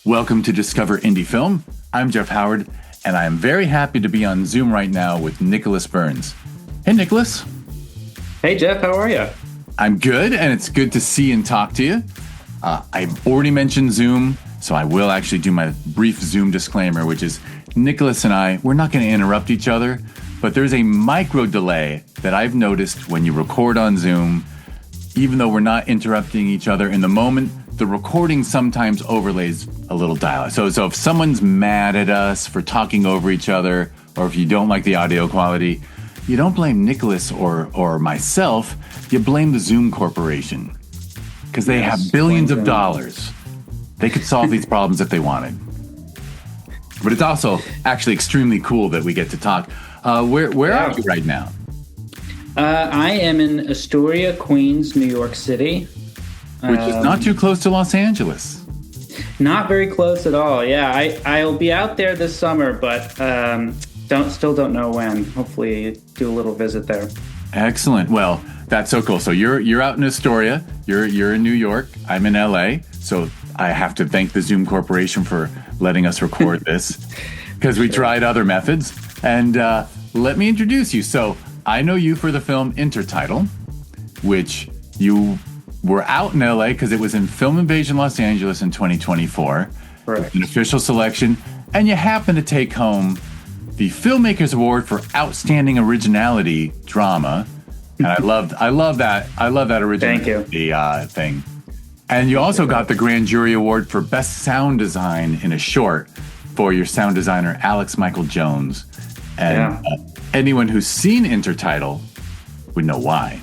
Welcome to Discover Indie Film. I'm Jeff Howard, and I am very happy to be on Zoom right now with Nicholas Burns. Hey, Nicholas. Hey, Jeff. How are you? I'm good, and it's good to see and talk to you. I already mentioned Zoom, so I will actually do my brief Zoom disclaimer, which is Nicholas and I, we're not going to interrupt each other, but there's a micro delay that I've noticed when you record on Zoom. Even though we're not interrupting each other in the moment, the recording sometimes overlays a little dialogue. So if someone's mad at us for talking over each other, or if you don't like the audio quality, you don't blame Nicholas or myself, you blame the Zoom Corporation. Because they have billions of dollars. They could solve these problems if they wanted. But it's also actually extremely cool that we get to talk. Where are you right now? I am in Astoria, Queens, New York City. Which is not too close to Los Angeles. Not very close at all. Yeah, I'll be out there this summer, but still don't know when. Hopefully do a little visit there. Excellent. Well, that's so cool. So you're out in Astoria. You're in New York. I'm in LA. So I have to thank the Zoom Corporation for letting us record this because we tried other methods. And let me introduce you. So I know you for the film Intertitle, which you were out in LA because it was in Film Invasion Los Angeles in 2024. Correct. An official selection. And you happen to take home the Filmmakers Award for Outstanding Originality Drama. And I love that originality thing. And you also got the Grand Jury Award for Best Sound Design in a Short for your sound designer, Alex Michael Jones. And anyone who's seen Intertitle would know why.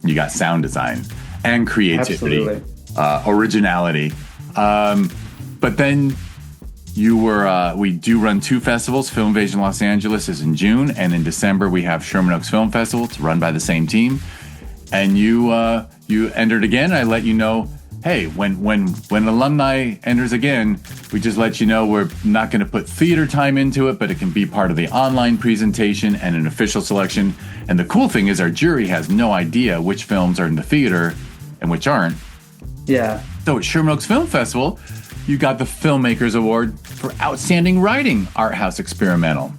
You got sound design and creativity, originality. But then you were, we do run two festivals. Film Invasion Los Angeles is in June, and in December we have Sherman Oaks Film Festival. It's run by the same team. And you entered again. I let you know, hey, when alumni enters again, we just let you know we're not going to put theater time into it, but it can be part of the online presentation and an official selection. And the cool thing is our jury has no idea which films are in the theater and which aren't. Yeah. So at Sherman Oaks Film Festival, you got the Filmmakers Award for Outstanding Writing Arthouse Experimental.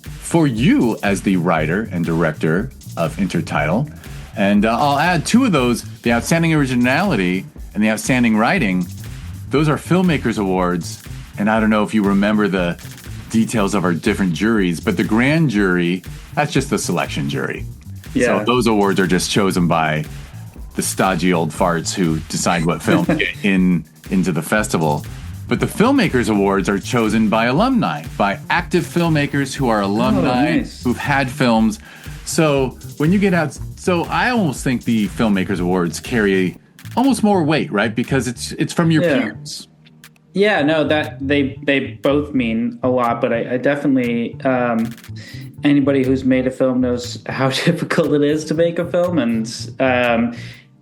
For you as the writer and director of Intertitle. And I'll add two of those, the Outstanding Originality and the Outstanding Writing. Those are Filmmakers Awards. And I don't know if you remember the details of our different juries, but the grand jury, that's just the selection jury. Yeah. So those awards are just chosen by the stodgy old farts who decide what film to get into the festival. But the Filmmakers Awards are chosen by alumni, by active filmmakers who are alumni, who've had films. So when you get out, so I almost think the Filmmakers Awards carry almost more weight, right? Because it's from your peers. Yeah, no, that they both mean a lot, but I definitely anybody who's made a film knows how difficult it is to make a film,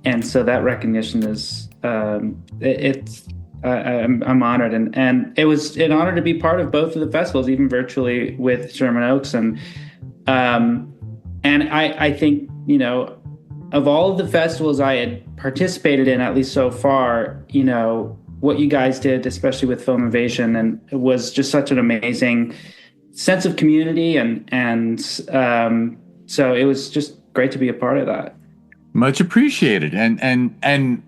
and so that recognition is I'm honored, and it was an honor to be part of both of the festivals, even virtually with Sherman Oaks, and I think, you know, of all of the festivals I had participated in, at least so far, you know, what you guys did, especially with Film Invasion, and it was just such an amazing sense of community, and so it was just great to be a part of that. Much appreciated, and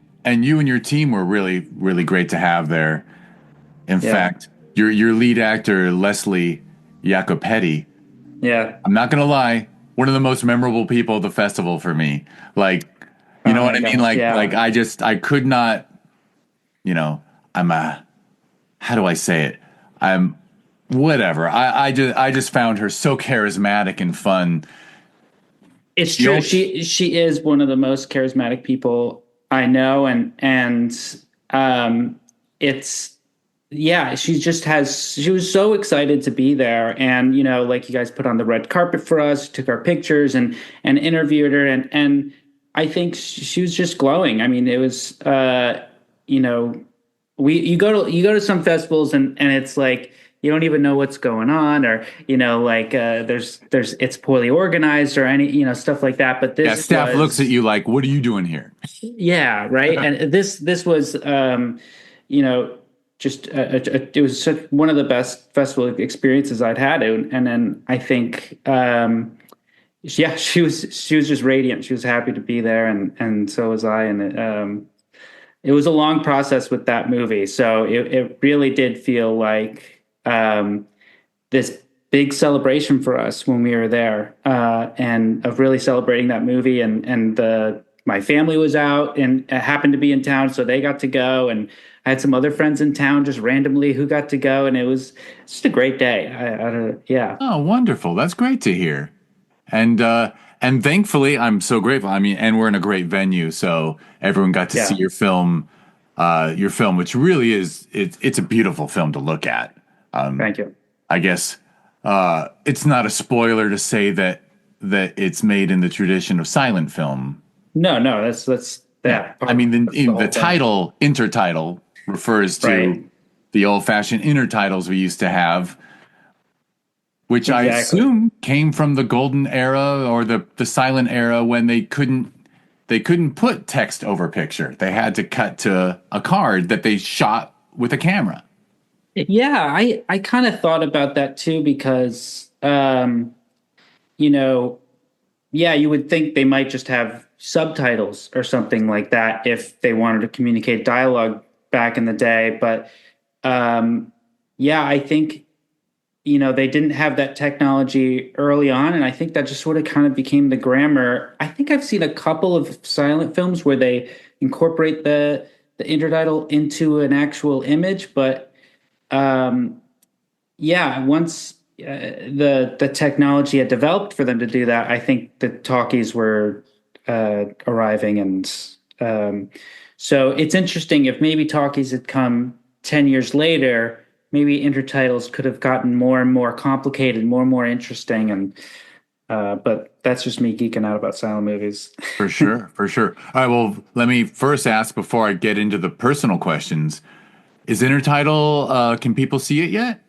you and your team were really, really great to have there. In fact, your lead actor, Leslie Jacopetti. Yeah. I'm not going to lie, one of the most memorable people at the festival for me. Like, you know what I mean? Like I could not, you know, how do I say it? I'm whatever. I just found her so charismatic and fun. It's true. She is one of the most charismatic people I know, and it's she was so excited to be there, and you know, like, you guys put on the red carpet for us, took our pictures, and interviewed her, and I think she was just glowing. I mean, it was you know, you go to some festivals and it's like you don't even know what's going on, or you know, like there's it's poorly organized or any, you know, stuff like that. But this staff looks at you like, what are you doing here? Yeah, right. And this was you know, it was one of the best festival experiences I'd had. And then I think, yeah, she was just radiant. She was happy to be there, and so was I. And it was a long process with that movie. So it really did feel like this big celebration for us when we were there, and of really celebrating that movie. And my family was out and happened to be in town, so they got to go. And I had some other friends in town just randomly who got to go, and it was just a great day. Yeah. Oh, wonderful. That's great to hear. And thankfully, I'm so grateful. I mean, and we're in a great venue, so everyone got to see your film, which really is it's a beautiful film to look at. Thank you. I guess it's not a spoiler to say that it's made in the tradition of silent film. No, that's that. Yeah. I mean, the title Intertitle refers to the old-fashioned intertitles we used to have, which I assume came from the golden era or the silent era when they couldn't put text over picture. They had to cut to a card that they shot with a camera. Yeah, I kind of thought about that too, because you would think they might just have subtitles or something like that if they wanted to communicate dialogue back in the day. But I think they didn't have that technology early on, and I think that just sort of kind of became the grammar. I think I've seen a couple of silent films where they incorporate the intertitle into an actual image, but once the technology had developed for them to do that, I think the talkies were arriving, and so it's interesting if maybe talkies had come 10 years later. Maybe intertitles could have gotten more and more complicated, more and more interesting, and but that's just me geeking out about silent movies. For sure. All right, well, let me first ask before I get into the personal questions. Is Intertitle, can people see it yet?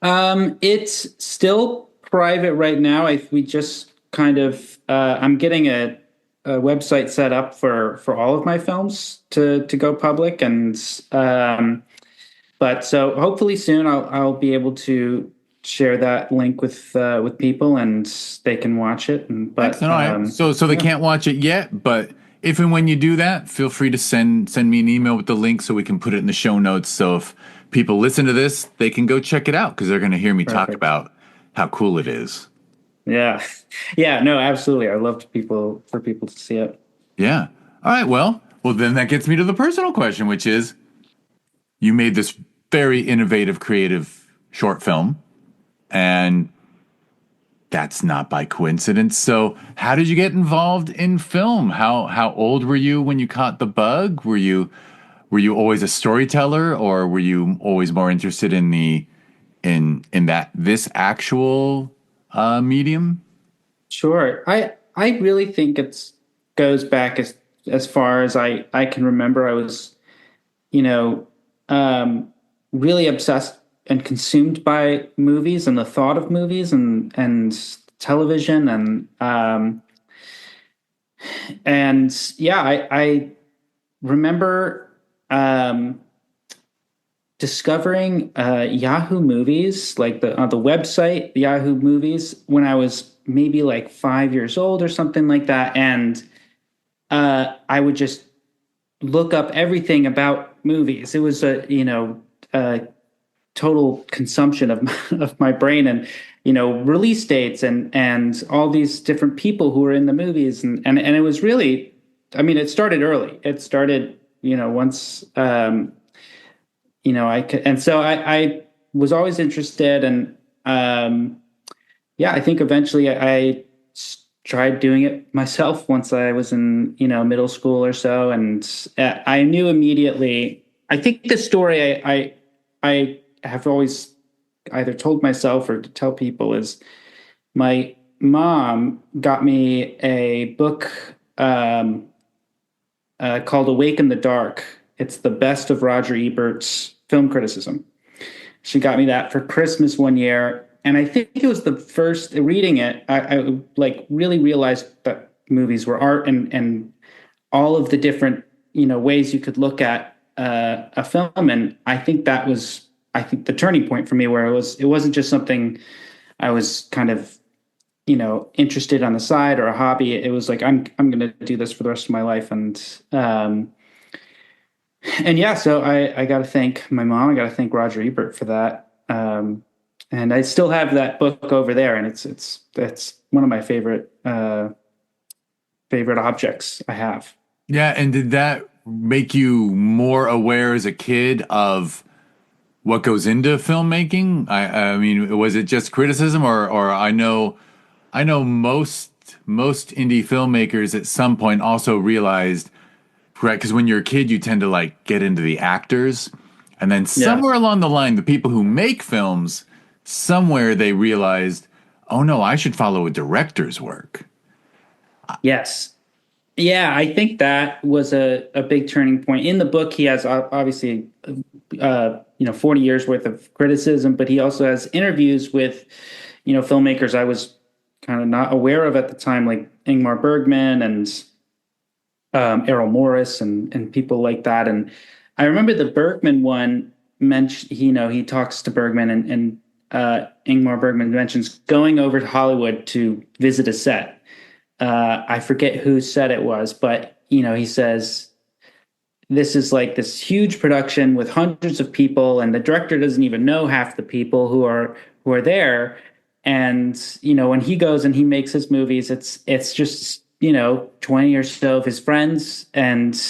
It's still private right now. We just kind of I'm getting a website set up for all of my films to go public, and but so hopefully soon I'll be able to share that link with people, and they can watch it. So they can't watch it yet, but if and when you do that, feel free to send me an email with the link so we can put it in the show notes. So if people listen to this, they can go check it out because they're going to hear me talk about how cool it is. Yeah, no, absolutely. I love for people to see it. Yeah. All right. Well, then that gets me to the personal question, which is, you made this very innovative, creative short film, and that's not by coincidence. So how did you get involved in film? How old were you when you caught the bug? Were you always a storyteller, or were you always more interested in this actual medium? Sure. I really think it goes back as far as I can remember. I was, really obsessed and consumed by movies and the thought of movies and television I remember discovering Yahoo Movies, like on the website Yahoo Movies, when I was maybe like 5 years old or something like that, and I would just look up everything about movies. It was a total consumption of my brain, and release dates and all these different people who were in the movies, and it was really, I mean, it started early. It started once I could, and so I was always interested, and I think eventually I tried doing it myself once I was in middle school or so, and I knew immediately. I think the story I have always either told myself or to tell people is my mom got me a book called Awake in the Dark. It's the best of Roger Ebert's film criticism. She got me that for Christmas one year. And I think it was the first reading it. I like really realized that movies were art, and all of the different, ways you could look at a film. And I think the turning point for me, where it wasn't just something I was kind of, interested on the side or a hobby. It was like, I'm going to do this for the rest of my life. And yeah, so I got to thank my mom. I got to thank Roger Ebert for that. And I still have that book over there, and that's one of my favorite objects I have. Yeah, and did that make you more aware as a kid of what goes into filmmaking? I mean, was it just criticism, or I know most indie filmmakers at some point also realized, right? Because when you're a kid, you tend to like get into the actors, and then Yeah. somewhere along the line, the people who make films, somewhere they realized, oh no, I should follow a director's work. Yes. Yeah, I think that was a big turning point. In the book, he has obviously 40 years worth of criticism, but he also has interviews with, filmmakers I was kind of not aware of at the time, like Ingmar Bergman and Errol Morris and people like that. And I remember the Bergman one mentioned, he talks to Bergman, and Ingmar Bergman mentions going over to Hollywood to visit a set. I forget whose set it was, but he says this is like this huge production with hundreds of people, and the director doesn't even know half the people who are there. And when he goes and he makes his movies, it's just 20 or so of his friends, and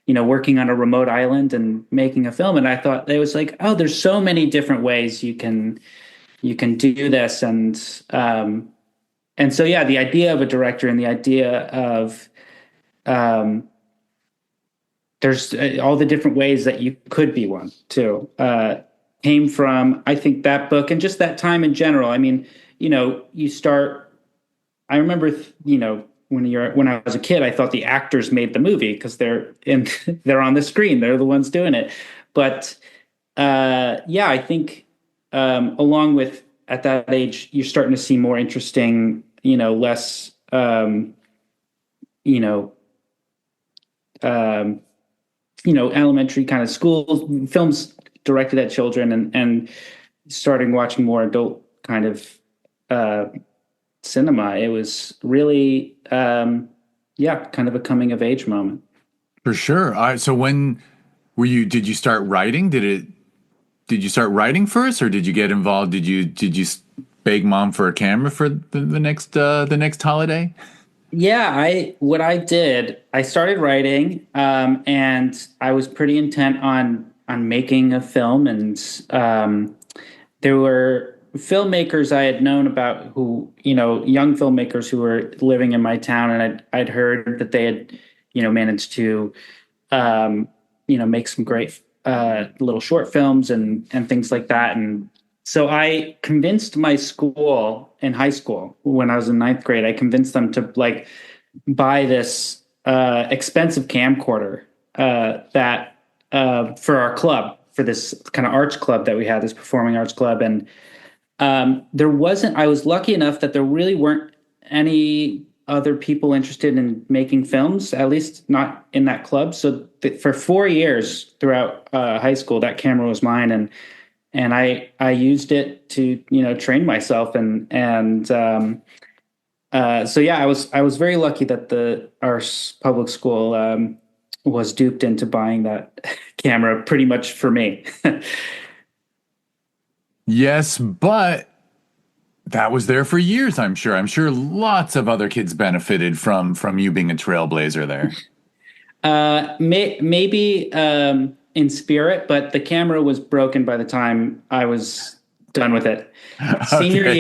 working on a remote island and making a film. And I thought it was like, oh, there's so many different ways you can do this. And so, yeah, the idea of a director and the idea of there's all the different ways that you could be one too, came from, I think, that book and just that time in general. I mean, you start, I remember, when I was a kid, I thought the actors made the movie because they're on the screen. They're the ones doing it. But yeah, I think along with, at that age, you're starting to see more interesting, less, elementary kind of school films directed at children, and starting watching more adult kind of cinema. It was really, kind of a coming of age moment. For sure. So when did you start writing? Did you start writing first, or did you get involved? Did you beg mom for a camera for the next holiday? Yeah, what I did, I started writing, and I was pretty intent on making a film, and there were filmmakers I had known about who, young filmmakers who were living in my town, and I'd heard that they had, managed to, make some great little short films and things like that. And so I convinced my school in high school, when I was in ninth grade, I convinced them to like buy this expensive camcorder that for our club, for this kind of arts club that we had, this performing arts club. And I was lucky enough that there really weren't any other people interested in making films, at least not in that club. So for 4 years throughout high school, that camera was mine. And I used it to, train myself. So yeah, I was very lucky that our public school was duped into buying that camera pretty much for me. Yes, but that was there for years, I'm sure. I'm sure lots of other kids benefited from you being a trailblazer there. Maybe in spirit, but the camera was broken by the time I was done with it. Senior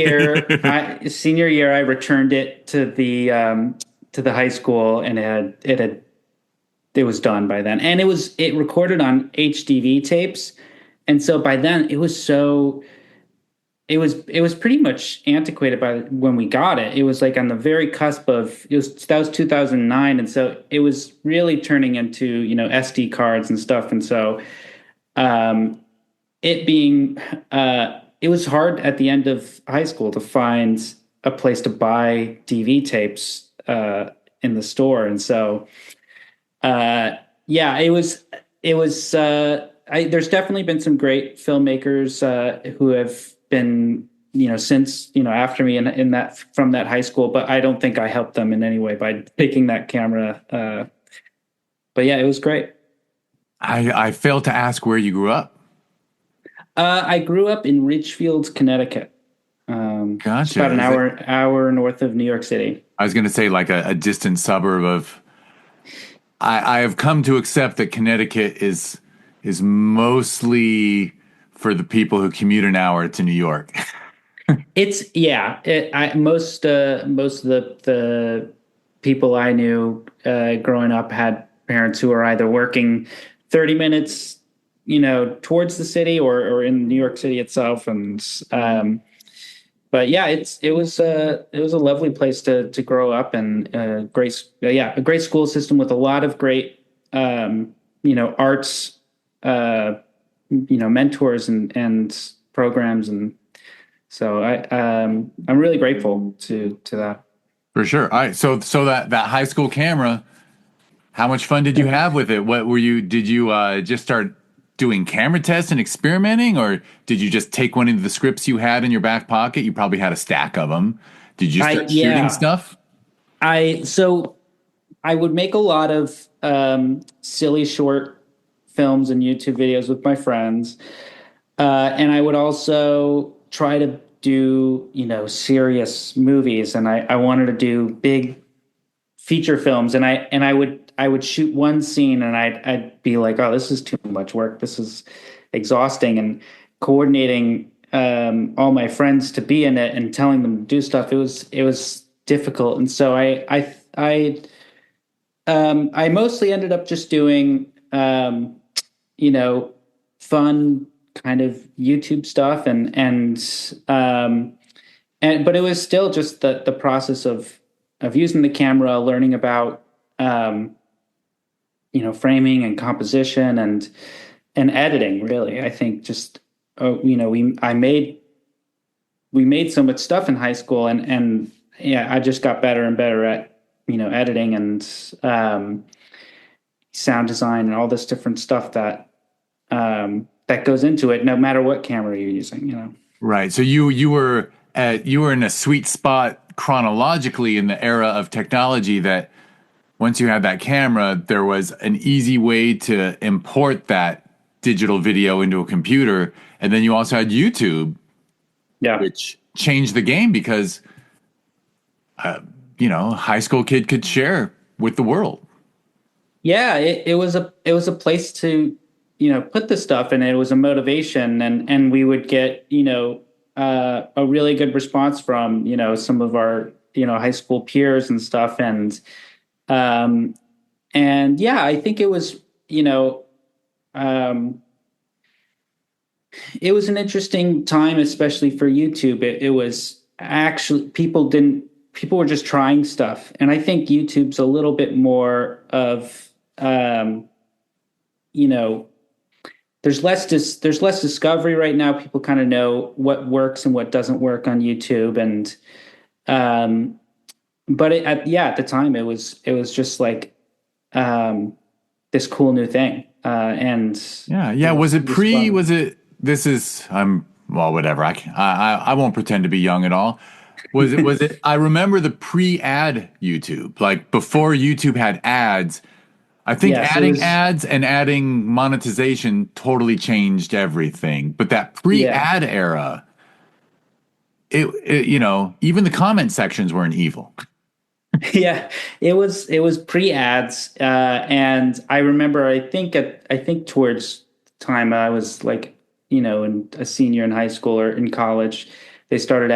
year, I returned it to the high school, and it was done by then, and it recorded on HDV tapes, and so by then it was pretty much antiquated by when we got it. It was like on the very cusp of that was 2009, and so it was really turning into SD cards and stuff, and so it was hard at the end of high school to find a place to buy DV tapes in the store, and so yeah, it was. it was there's definitely been some great filmmakers who have been, since, after me in that, from that high school, but I don't think I helped them in any way by taking that camera. But yeah, it was great. I failed to ask where you grew up. I grew up in Ridgefield, Connecticut. It's Gotcha. about an hour north of New York City. I was going to say like a distant suburb of. I have come to accept that Connecticut is mostly for the people who commute an hour to New York. It's yeah. Most of the people I knew growing up had parents who were either working 30 minutes, towards the city or in New York City itself, and but yeah, it was a lovely place to grow up, and a great school system with a lot of great arts mentors and programs, and so I'm really grateful to that. For sure. All right. So that high school camera, how much fun did you have with it? What were you? Did you just start doing camera tests and experimenting, or did you just take one of the scripts you had in your back pocket? You probably had a stack of them. Did you start shooting stuff? So I would make a lot of silly short films and YouTube videos with my friends, and I would also try to do serious movies, and I wanted to do big feature films, and I would shoot one scene, and I'd be like, oh, this is too much work, this is exhausting, and coordinating all my friends to be in it and telling them to do stuff, it was difficult. And so I mostly ended up just doing fun kind of YouTube stuff, and but it was still just the process of using the camera, learning about framing and composition and editing. Really, I think just we made so much stuff in high school, and yeah, I just got better and better at editing and sound design and all this different stuff that goes into it, no matter what camera you're using. Right. So you were in a sweet spot chronologically in the era of technology that once you had that camera, there was an easy way to import that digital video into a computer. And then you also had YouTube, which changed the game because, high school kid could share with the world. Yeah, it was a place to, put the stuff, and it was a motivation, and we would get, a really good response from, some of our, high school peers and stuff. And yeah, I think it was, it was an interesting time, especially for YouTube. It was actually, people were just trying stuff. And I think YouTube's a little bit more of, there's less discovery right now. People kind of know what works and what doesn't work on YouTube. And, but at the time it was just like, this cool new thing. And was it well, whatever. I won't pretend to be young at all. Was it, I remember the pre-ad YouTube, like before YouTube had ads. I think adding ads and adding monetization totally changed everything. But that pre-ad era, it even the comment sections weren't evil. Yeah, it was pre-ads, and I remember. I think towards the time I was like, in a senior in high school or in college, they started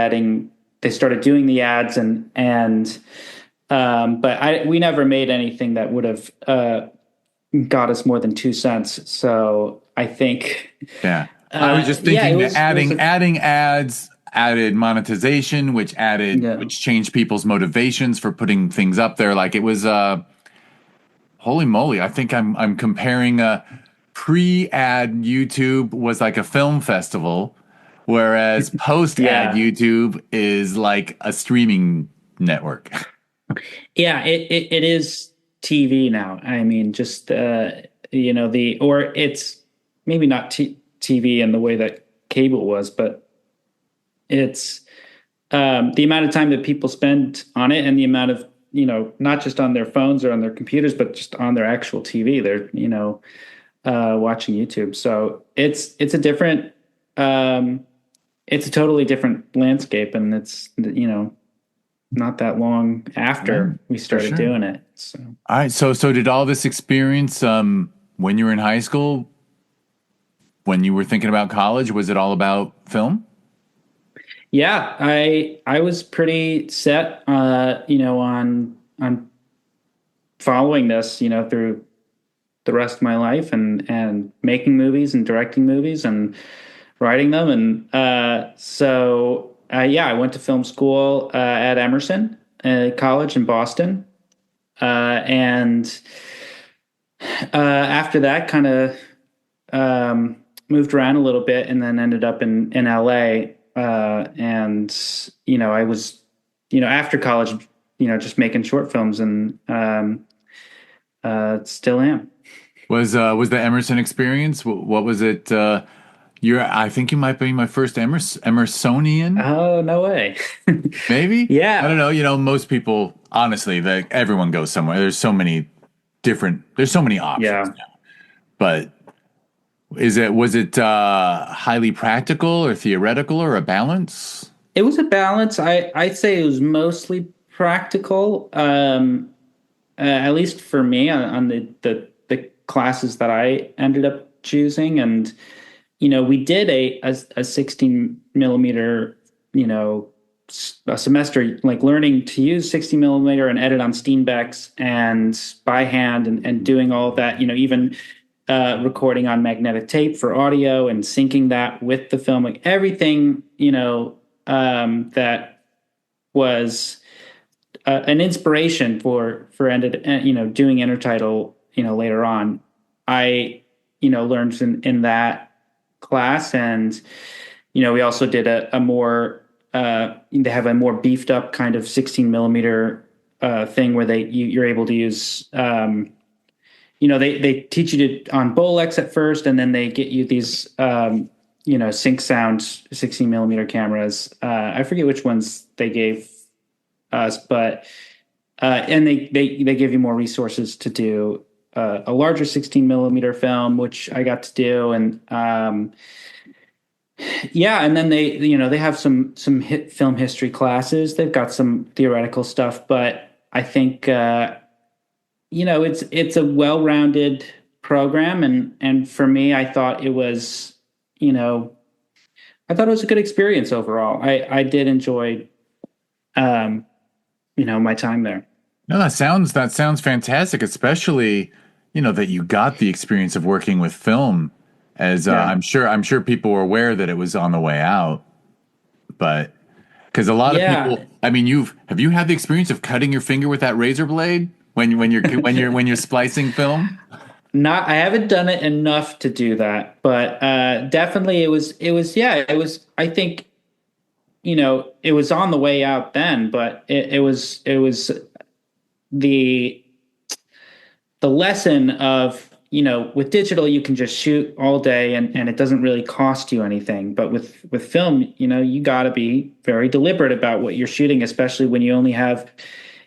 doing the ads, but we never made anything that would have got us more than 2 cents. So I think, I was just thinking that adding ads added monetization, which changed people's motivations for putting things up there. Like it was, holy moly! I think I'm comparing pre-ad YouTube was like a film festival, whereas post-ad YouTube is like a streaming network. Yeah, it is TV now. I mean, just or it's maybe not TV in the way that cable was, but it's the amount of time that people spend on it, and the amount of, not just on their phones or on their computers, but just on their actual TV. They're, watching YouTube. So it's a different, it's a totally different landscape, and it's, not that long after we started doing it. So, all right. So did all this experience, when you were in high school, when you were thinking about college, was it all about film? Yeah, I was pretty set, on following this, through the rest of my life, and making movies and directing movies and writing them. And I went to film school at Emerson College in Boston. And after that, kind of moved around a little bit, and then ended up in LA. And, I was, after college, just making short films, and still am. Was the Emerson experience? What was it? I think you might be my first Emersonian. Oh, no way. Maybe. Yeah. I don't know. Most people, honestly, everyone goes somewhere. There's so many options. Yeah. Now. But was it highly practical or theoretical, or a balance? It was a balance. I'd say it was mostly practical. At least for me, on the classes that I ended up choosing. And we did a 16 millimeter, a semester, like learning to use 60 millimeter and edit on Steenbecks and by hand, and doing all of that, even recording on magnetic tape for audio and syncing that with the film, like everything, that was an inspiration for doing Intertitle, later on. I, learned in that class. And, we also did a more, they have a more beefed up kind of 16 millimeter thing where you're able to use, they teach you on Bolex at first, and then they get you these, sync sound 16 millimeter cameras. I forget which ones they gave us, but, and they give you more resources to do a larger 16 millimeter film, which I got to do. And, and then they have some hit film history classes. They've got some theoretical stuff, but I think, it's a well-rounded program. And for me, I thought it was, a good experience overall. I did enjoy, my time there. No, that sounds fantastic, especially, that you got the experience of working with film, as I'm sure people were aware that it was on the way out, but because a lot of people, I mean, have you had the experience of cutting your finger with that razor blade when you're splicing film? I haven't done it enough to do that, but definitely it was I think, it was on the way out then, but it was the lesson of, with digital, you can just shoot all day, and it doesn't really cost you anything. But with film, you got to be very deliberate about what you're shooting, especially when you only have,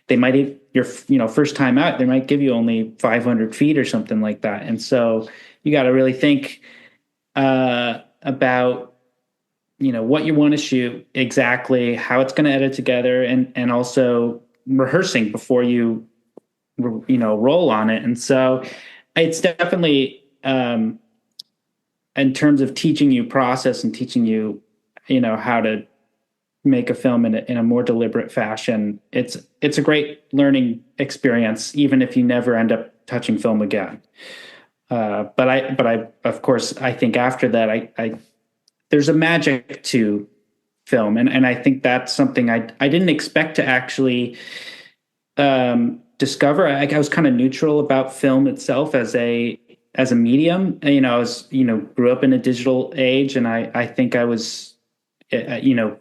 they might, your first time out, they might give you only 500 feet or something like that. And so you got to really think about, what you want to shoot exactly, how it's going to edit together, and also rehearsing before you roll on it. And so it's definitely, in terms of teaching you process and teaching you, how to make a film in a more deliberate fashion. It's a great learning experience, even if you never end up touching film again. But I, of course, I think after that, there's a magic to film. And I think that's something I didn't expect to actually, discover. I was kind of neutral about film itself as a medium. I was, grew up in a digital age, and I think I was,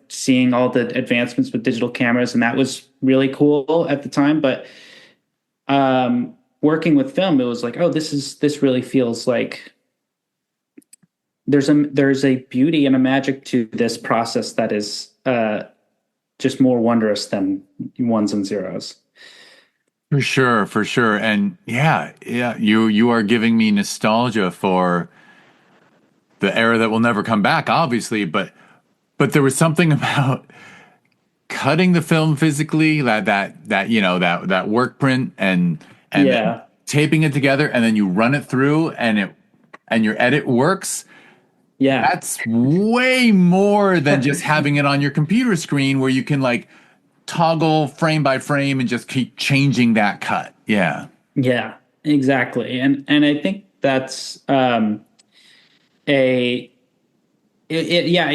seeing all the advancements with digital cameras, and that was really cool at the time. But working with film, it was like, oh, this really feels like there's a beauty and a magic to this process that is just more wondrous than ones and zeros. For sure, for sure. And yeah, you are giving me nostalgia for the era that will never come back, obviously, but there was something about cutting the film physically, that that work print and then Yeah. taping it together, and then you run it through and your edit works. Yeah. That's way more than just having it on your computer screen where you can like toggle frame by frame and just keep changing that cut. Yeah. Yeah, exactly. And I think that's a yeah,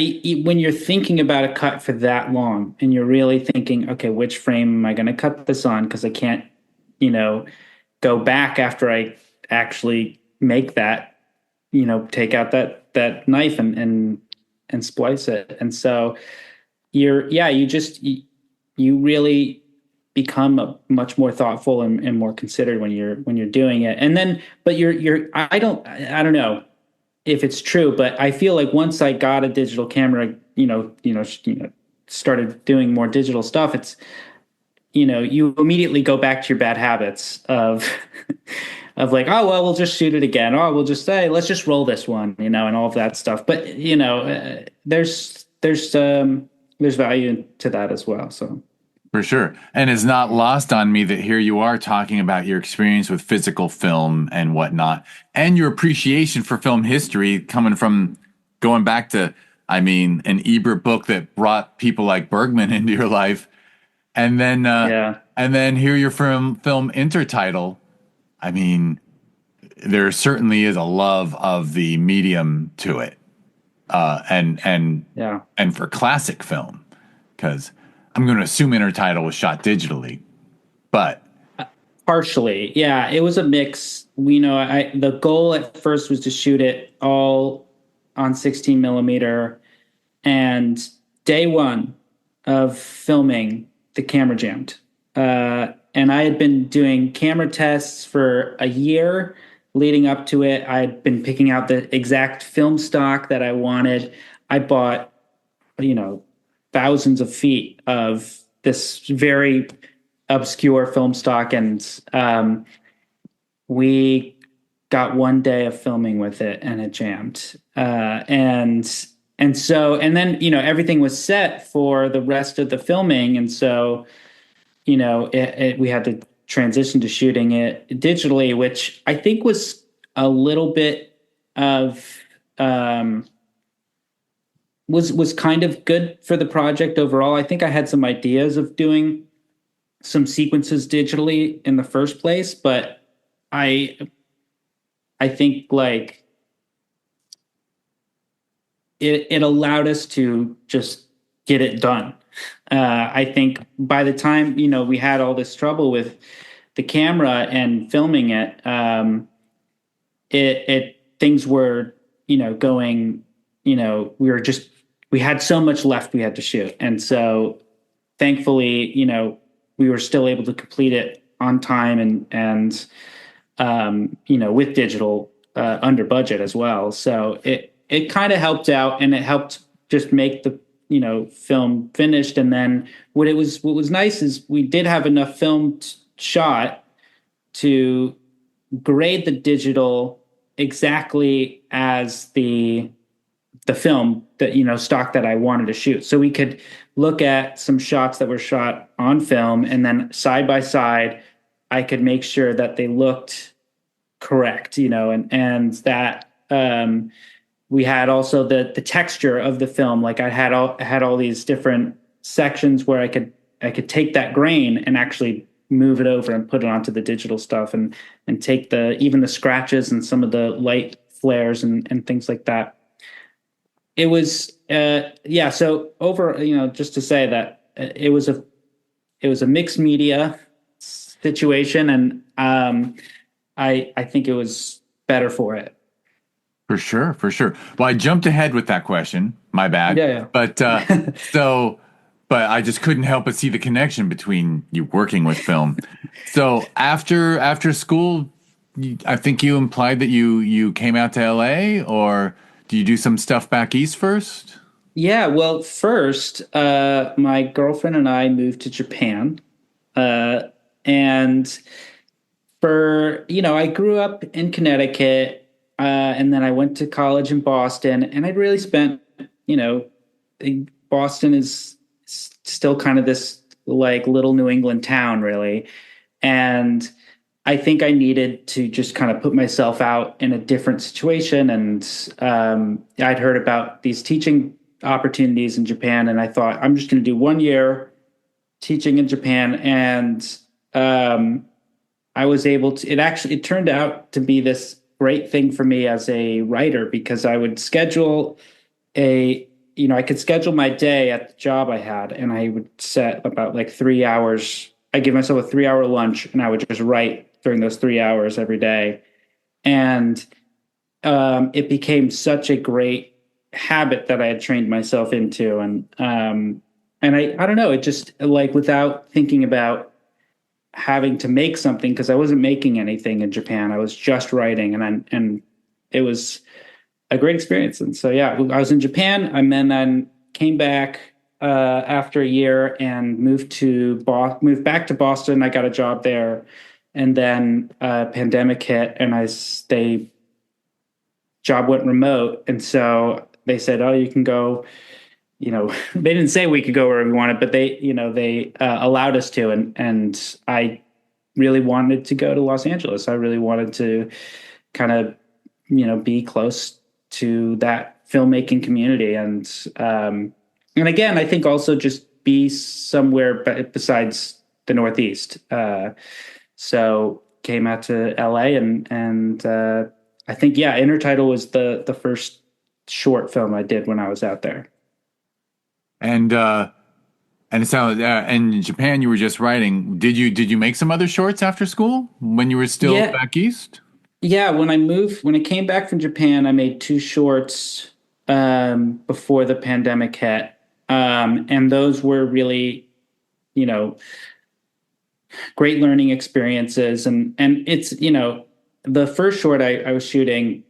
when you're thinking about a cut for that long and you're really thinking, okay, which frame am I going to cut this on? Because I can't, go back after I actually make that, take out that knife and splice it. And so you really become much more thoughtful and more considered when you're doing it. And then, but I don't know if it's true, but I feel like once I got a digital camera, started doing more digital stuff, it's, you immediately go back to your bad habits of, of like, oh, well, we'll just shoot it again. Oh, we'll just say, let's just roll this one, and all of that stuff. But, there's value to that as well. So. For sure. And it's not lost on me that here you are talking about your experience with physical film and whatnot, and your appreciation for film history coming from going back to, an Ebert book that brought people like Bergman into your life. And then, and then here you're from film Intertitle. There certainly is a love of the medium to it. And for classic film, because I'm going to assume Intertitle was shot digitally, but partially, yeah, it was a mix. The goal at first was to shoot it all on 16 millimeter, and day one of filming, the camera jammed. And I had been doing camera tests for a year leading up to it. I had been picking out the exact film stock that I wanted. I bought, thousands of feet of this very obscure film stock, and we got one day of filming with it, and it jammed. And then everything was set for the rest of the filming, and so we had to transition to shooting it digitally, which I think was a little bit of was kind of good for the project overall. I think I had some ideas of doing some sequences digitally in the first place, but I think like it allowed us to just get it done. I think by the time we had all this trouble with the camera and filming it, things were going. We had so much left we had to shoot, and so thankfully we were still able to complete it on time and with digital under budget as well. So it kind of helped out, and it helped just make the film finished. And then what was nice is we did have enough film shot to grade the digital exactly as the film that stock that I wanted to shoot. So we could look at some shots that were shot on film, and then side by side I could make sure that they looked correct, and that we had also the texture of the film. Like I had all these different sections where I could take that grain and actually move it over and put it onto the digital stuff, and take even the scratches and some of the light flares and things like that. It was so over, just to say that it was a mixed media situation, and I think it was better for it. For sure. Well, I jumped ahead with that question. My bad. Yeah. But but I just couldn't help but see the connection between you working with film. So after school, I think you implied that you came out to LA, or do you do some stuff back east first? Yeah, well, first, my girlfriend and I moved to Japan. Uh, and I grew up in Connecticut, and then I went to college in Boston, and I'd really spent, you know, Boston is still kind of this like little New England town, really. And I think I needed to just kind of put myself out in a different situation. And I'd heard about these teaching opportunities in Japan, and I thought I'm just going to do 1 year teaching in Japan. And I was able to. It turned out to be this great thing for me as a writer, because I would schedule I could schedule my day at the job I had, and I would set about like 3 hours. I give myself a 3 hour lunch, and I would just write during those 3 hours every day. And it became such a great habit that I had trained myself into. And I don't know, it just like without thinking about having to make something, because I wasn't making anything in Japan. I was just writing, and it was a great experience. And so, yeah, I was in Japan, and then came back after a year and moved back to Boston. I got a job there, and then pandemic hit, and job went remote, and so they said, "Oh, you can go." They didn't say we could go wherever we wanted, but they allowed us to, and I really wanted to go to Los Angeles. I really wanted to kind of be close to that filmmaking community, and again, I think also just be somewhere besides the Northeast. So came out to LA, and I think, yeah, Intertitle was the first short film I did when I was out there. And it sounds and in Japan you were just writing. Did you make some other shorts after school when you were still back east? Yeah, when I came back from Japan, I made two shorts before the pandemic hit. And those were really, great learning experiences. And it's, the first short I was shooting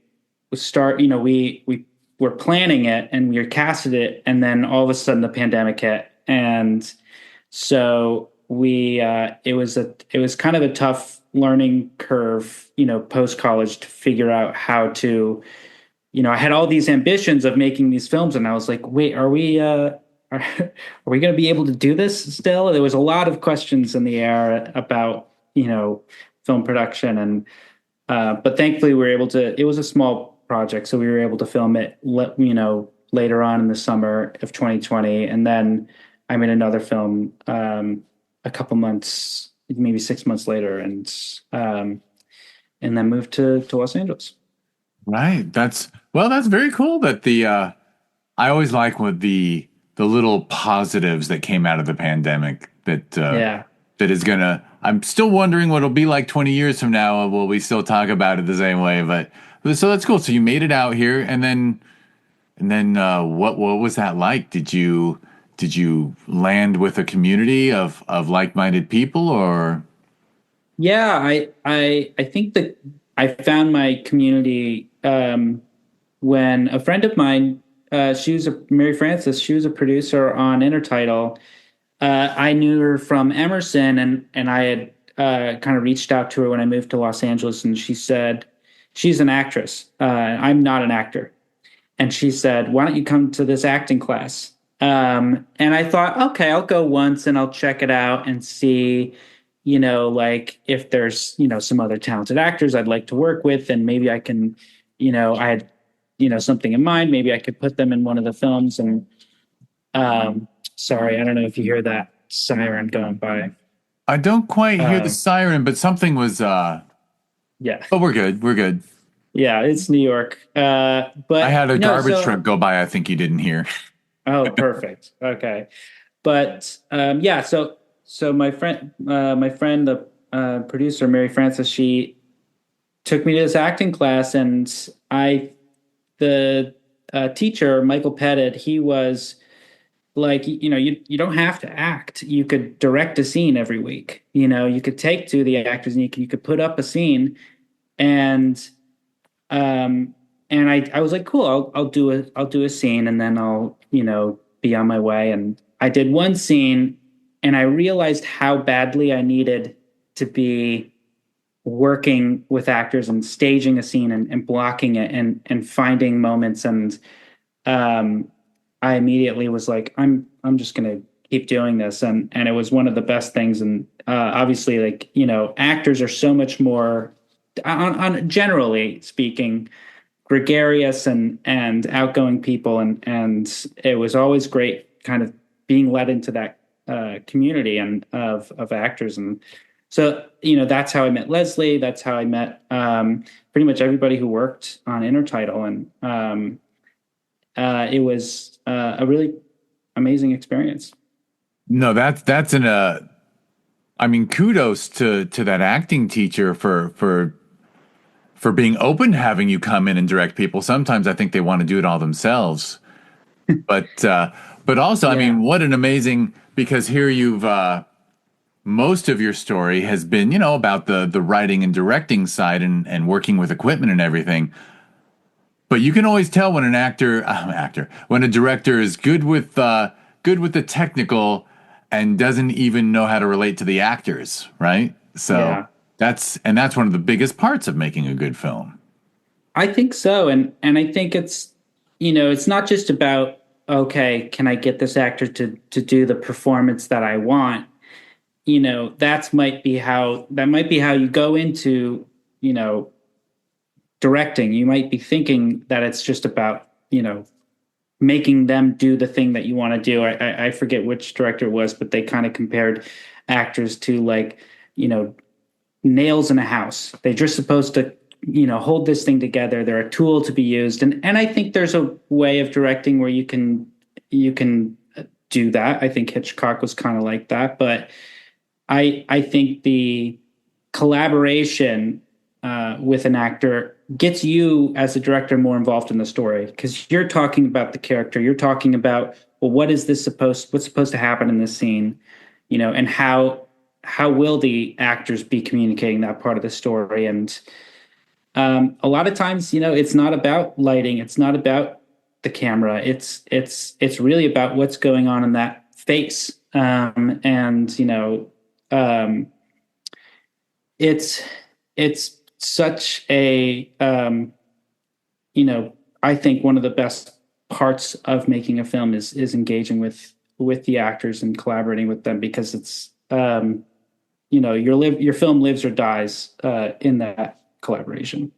we were planning it, and we casted it, and then all of a sudden the pandemic hit. And so it was kind of a tough learning curve, post college, to figure out how to, I had all these ambitions of making these films, and I was like, wait, are we going to be able to do this still? There was a lot of questions in the air about, film production, and but thankfully we were able to. It was a small project, so we were able to film it, later on in the summer of 2020, and then I made another film a couple months, maybe 6 months later, and then moved to Los Angeles. Right. That's very cool. That I always like what the little positives that came out of the pandemic. That is gonna. I'm still wondering what it'll be like 20 years from now. Will we still talk about it the same way? But so that's cool. So you made it out here, and then what was that like? Did you land with a community of like-minded people, or? Yeah, I think that I found my community when a friend of mine, Mary Frances, she was a producer on Intertitle. I knew her from Emerson, and I had kind of reached out to her when I moved to Los Angeles, and she said, she's an actress. I'm not an actor. And she said, why don't you come to this acting class? And I thought, okay, I'll go once and I'll check it out and see, like if there's, some other talented actors I'd like to work with, and maybe I can, I had, something in mind. Maybe I could put them in one of the films. And sorry, I don't know if you hear that siren going by. I don't quite hear the siren, but something was. Yeah. But we're good. We're good. Yeah, it's New York. But I had a garbage truck go by. I think you didn't hear. Oh, perfect. Okay, but yeah. So my friend, the producer, Mary Frances, she took me to this acting class, and the teacher, Michael Pettit, he was like, you don't have to act. You could direct a scene every week. You could take to the actors and you could put up a scene, and um I was like, cool, I'll do a scene, and then I'll, be on my way. And I did one scene, and I realized how badly I needed to be working with actors and staging a scene, and blocking it, and finding moments. And I immediately was like, I'm just gonna keep doing this. And it was one of the best things. And obviously, like, actors are so much more, on generally speaking, gregarious and outgoing people. And it was always great kind of being led into that community and of actors. And so, that's how I met Leslie. That's how I met pretty much everybody who worked on Intertitle. And it was a really amazing experience. No, that's I mean, kudos to that acting teacher for being open to having you come in and direct people. Sometimes I think they want to do it all themselves. But also, I mean, what an amazing, because here you've most of your story has been, about the writing and directing side, and working with equipment and everything. But you can always tell when when a director is good with the technical and doesn't even know how to relate to the actors, right? So that's one of the biggest parts of making a good film. I think so. And I think it's, it's not just about, okay, can I get this actor to do the performance that I want? That might be how you go into, directing. You might be thinking that it's just about, making them do the thing that you want to do. I forget which director it was, but they kind of compared actors to, like, nails in a house. They're just supposed to, hold this thing together. They're a tool to be used. And I think there's a way of directing where you can do that. I think Hitchcock was kind of like that, but I think the collaboration with an actor gets you as a director more involved in the story, because you're talking about the character. You're talking about, well, what's supposed to happen in this scene, and how will the actors be communicating that part of the story. And a lot of times, it's not about lighting. It's not about the camera. It's really about what's going on in that face. It's such a, I think one of the best parts of making a film is engaging with the actors and collaborating with them, because it's, your film lives or dies in that collaboration.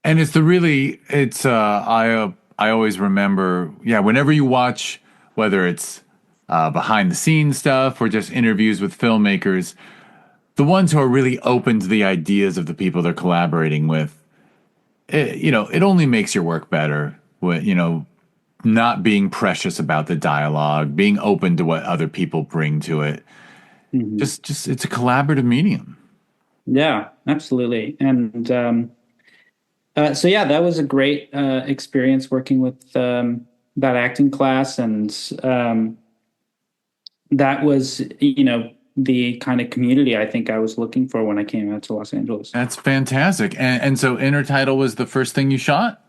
And I always remember, whenever you watch, whether it's behind the scenes stuff or just interviews with filmmakers, the ones who are really open to the ideas of the people they're collaborating with, it only makes your work better. Not being precious about the dialogue, being open to what other people bring to it. Mm-hmm. Just it's a collaborative medium. Yeah, absolutely. And that was a great experience working with that acting class, and that was, the kind of community I think I was looking for when I came out to Los Angeles. That's fantastic. And so Intertitle was the first thing you shot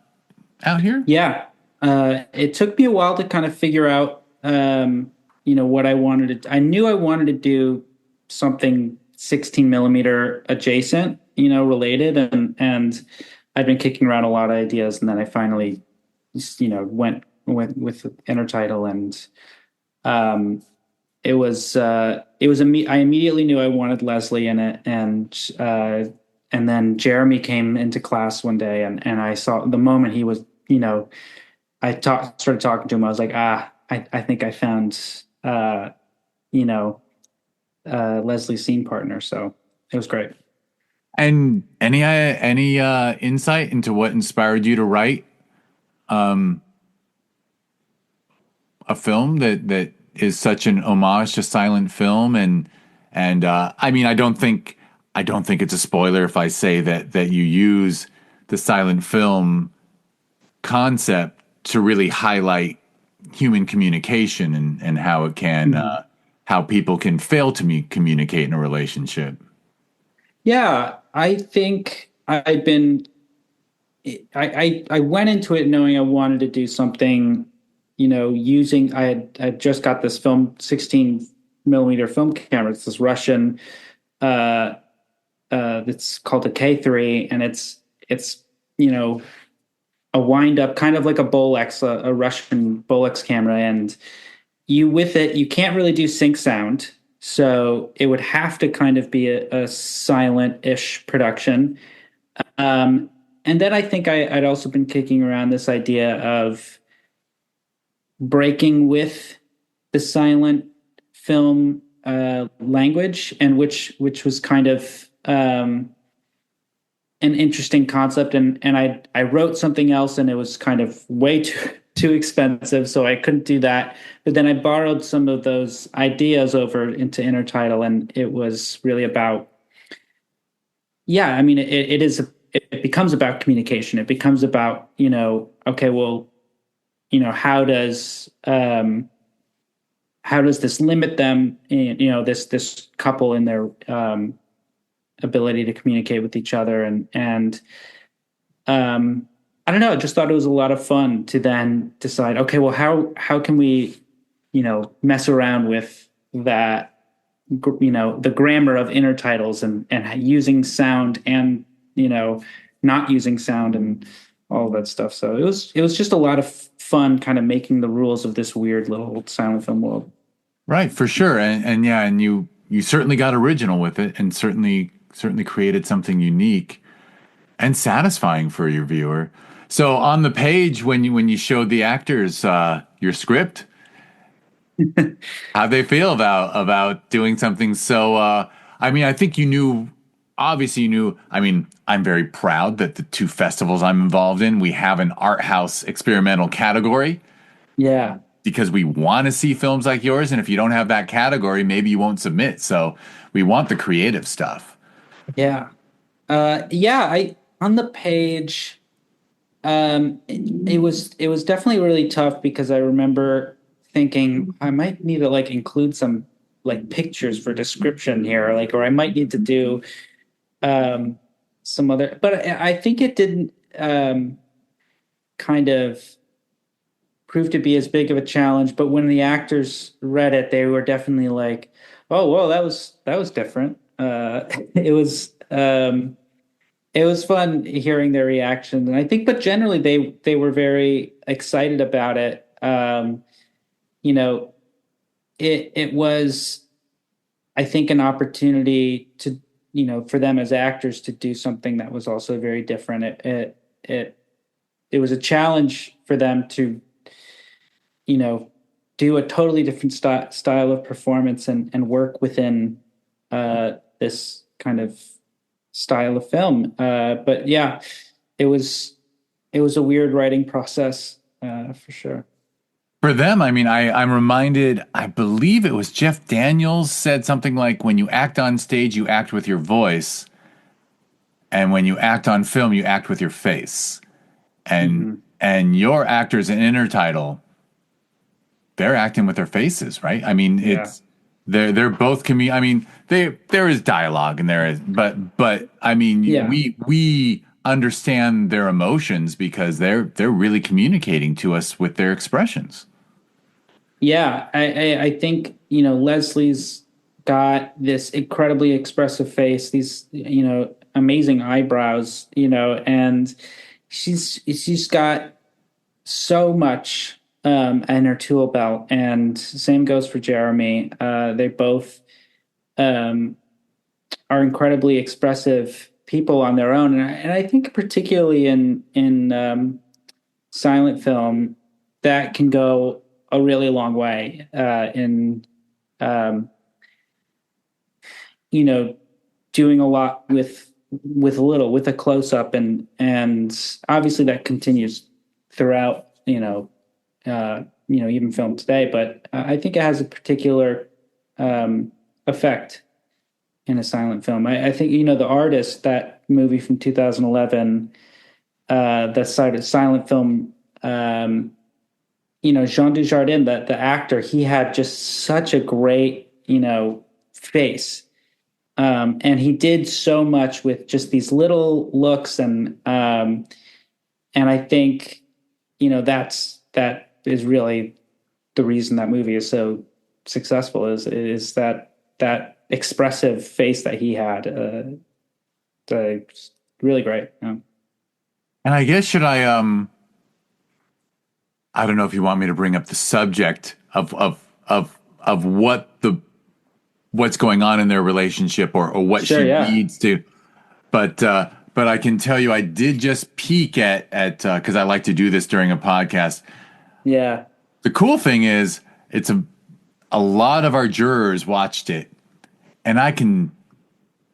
out here? Yeah. It took me a while to kind of figure out, what I wanted to. I knew I wanted to do something 16 millimeter adjacent, related, and I'd been kicking around a lot of ideas, and then I finally, went with Intertitle, and I immediately knew I wanted Leslie in it, and then Jeremy came into class one day, and I saw the moment he was, started talking to him, I was like, I think I found, Leslie's scene partner. So it was great. And any insight into what inspired you to write a film that is such an homage to silent film? And I mean, I don't think it's a spoiler if I say that you use the silent film concept to really highlight, human communication and how it can how people can fail to communicate in a relationship. Yeah, I think I went into it knowing I wanted to do something, using I just got this 16 millimeter film camera. It's this Russian it's called a K3, and it's a wind up kind of like a Bolex, a Russian Bolex camera, and with it you can't really do sync sound, so it would have to kind of be a silent-ish production. And then I think I'd also been kicking around this idea of breaking with the silent film language, and which was kind of an interesting concept. And I wrote something else, and it was kind of way too expensive, so I couldn't do that. But then I borrowed some of those ideas over into Intertitle, and it was really about, I mean, it becomes about communication. It becomes about, okay, well, how does this limit them in, this couple in their ability to communicate with each other? And I don't know, I just thought it was a lot of fun to then decide, okay, well, how can we, mess around with that, the grammar of intertitles and using sound and, not using sound and all that stuff. So it was just a lot of fun kind of making the rules of this weird little silent film world. Right, for sure. And you certainly got original with it, and certainly created something unique and satisfying for your viewer. So on the page, when you showed the actors your script, how'd they feel about doing something so I mean, I think obviously you knew, I mean, I'm very proud that the two festivals I'm involved in, we have an Arthouse experimental category. Yeah. Because we want to see films like yours, and if you don't have that category, maybe you won't submit. So we want the creative stuff. Yeah. I on the page, it was definitely really tough, because I remember thinking I might need to like include some like pictures for description here, or I might need to do some other, but I think it didn't kind of prove to be as big of a challenge. But when the actors read it, they were definitely like, oh, well, that was different. It was fun hearing their reactions. And I think, but generally they were very excited about it. It was, I think, an opportunity to, for them as actors to do something that was also very different. It was a challenge for them to, do a totally different style of performance and work within this kind of style of film. But yeah, it was a weird writing process for sure. For them, I mean, I'm reminded, I believe it was Jeff Daniels said something like, when you act on stage, you act with your voice. And when you act on film, you act with your face. And your actors in Intertitle, they're acting with their faces, right? I mean, they're both I mean, there is dialogue and there is, but I mean, we understand their emotions because they're really communicating to us with their expressions. Yeah, I think, Leslie's got this incredibly expressive face, these, amazing eyebrows, and she's got so much in her tool belt. And same goes for Jeremy. They both are incredibly expressive people on their own, and I think particularly in silent film, that can go a really long way in doing a lot with little, with a close up, and obviously that continues throughout even film today. But I think it has a particular effect in a silent film. I think The Artist, that movie from 2011, that silent film Jean Dujardin, the actor, he had just such a great, face. And he did so much with just these little looks, and I think, that is really the reason that movie is so successful is that expressive face that he had. Really great. Yeah. And I guess I don't know if you want me to bring up the subject of what's going on in their relationship or what Sure, she yeah. needs to, but I can tell you I did just peek at because I like to do this during a podcast. Yeah. The cool thing is it's a lot of our jurors watched it, and I can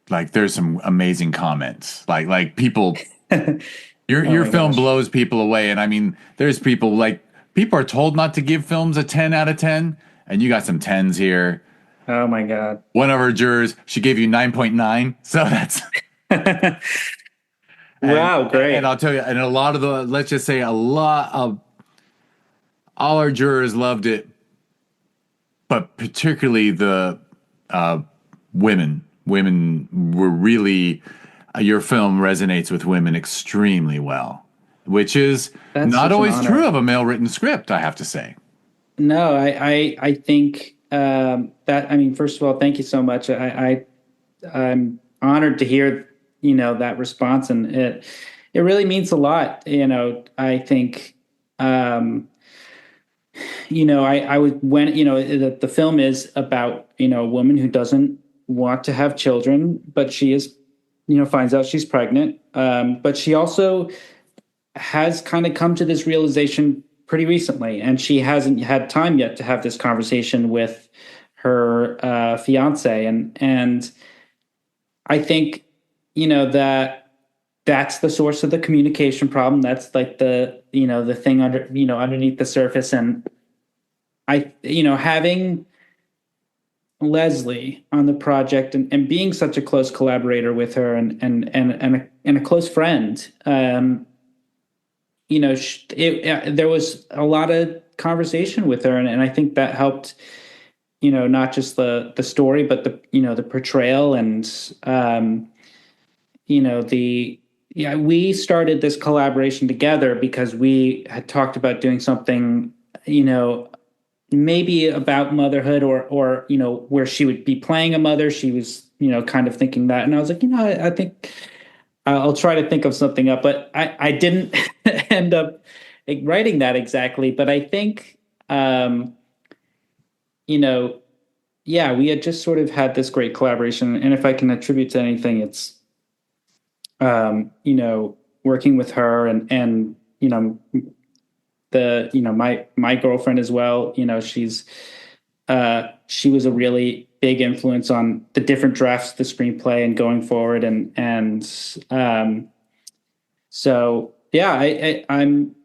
like there's some amazing comments like people. Your my film gosh. blows people away, and I mean, there's people are told not to give films a 10 out of 10, and you got some 10s here. Oh my God. One of our jurors, she gave you 9.9, so that's Wow, and great. I'll tell you, and a lot of let's just say a lot of all our jurors loved it, but particularly the uh, women. Women were really your film resonates with women extremely well, which is That's not such an always true honor. of a male written script, I have to say. No, I think that, I mean, first of all, thank you so much. I'm honored to hear, that response, and it really means a lot. I think, I would when the film is about a woman who doesn't want to have children, but she is finds out she's pregnant, but she also has kind of come to this realization pretty recently, and she hasn't had time yet to have this conversation with her fiance, and I think that that's the source of the communication problem. That's like the thing underneath the surface, and having Leslie on the project, and being such a close collaborator with her, and a close friend. There was a lot of conversation with her, and I think that helped, not just the story, but the portrayal, and we started this collaboration together because we had talked about doing something, maybe about motherhood, or where she would be playing a mother. She was kind of thinking that, and I was like, I think I'll try to think of something up, but I didn't end up writing that exactly. But I think, yeah, we had just sort of had this great collaboration. And if I can attribute to anything, it's, working with her, and my girlfriend as well. She was a really big influence on the different drafts of the screenplay and going forward. So yeah, I'm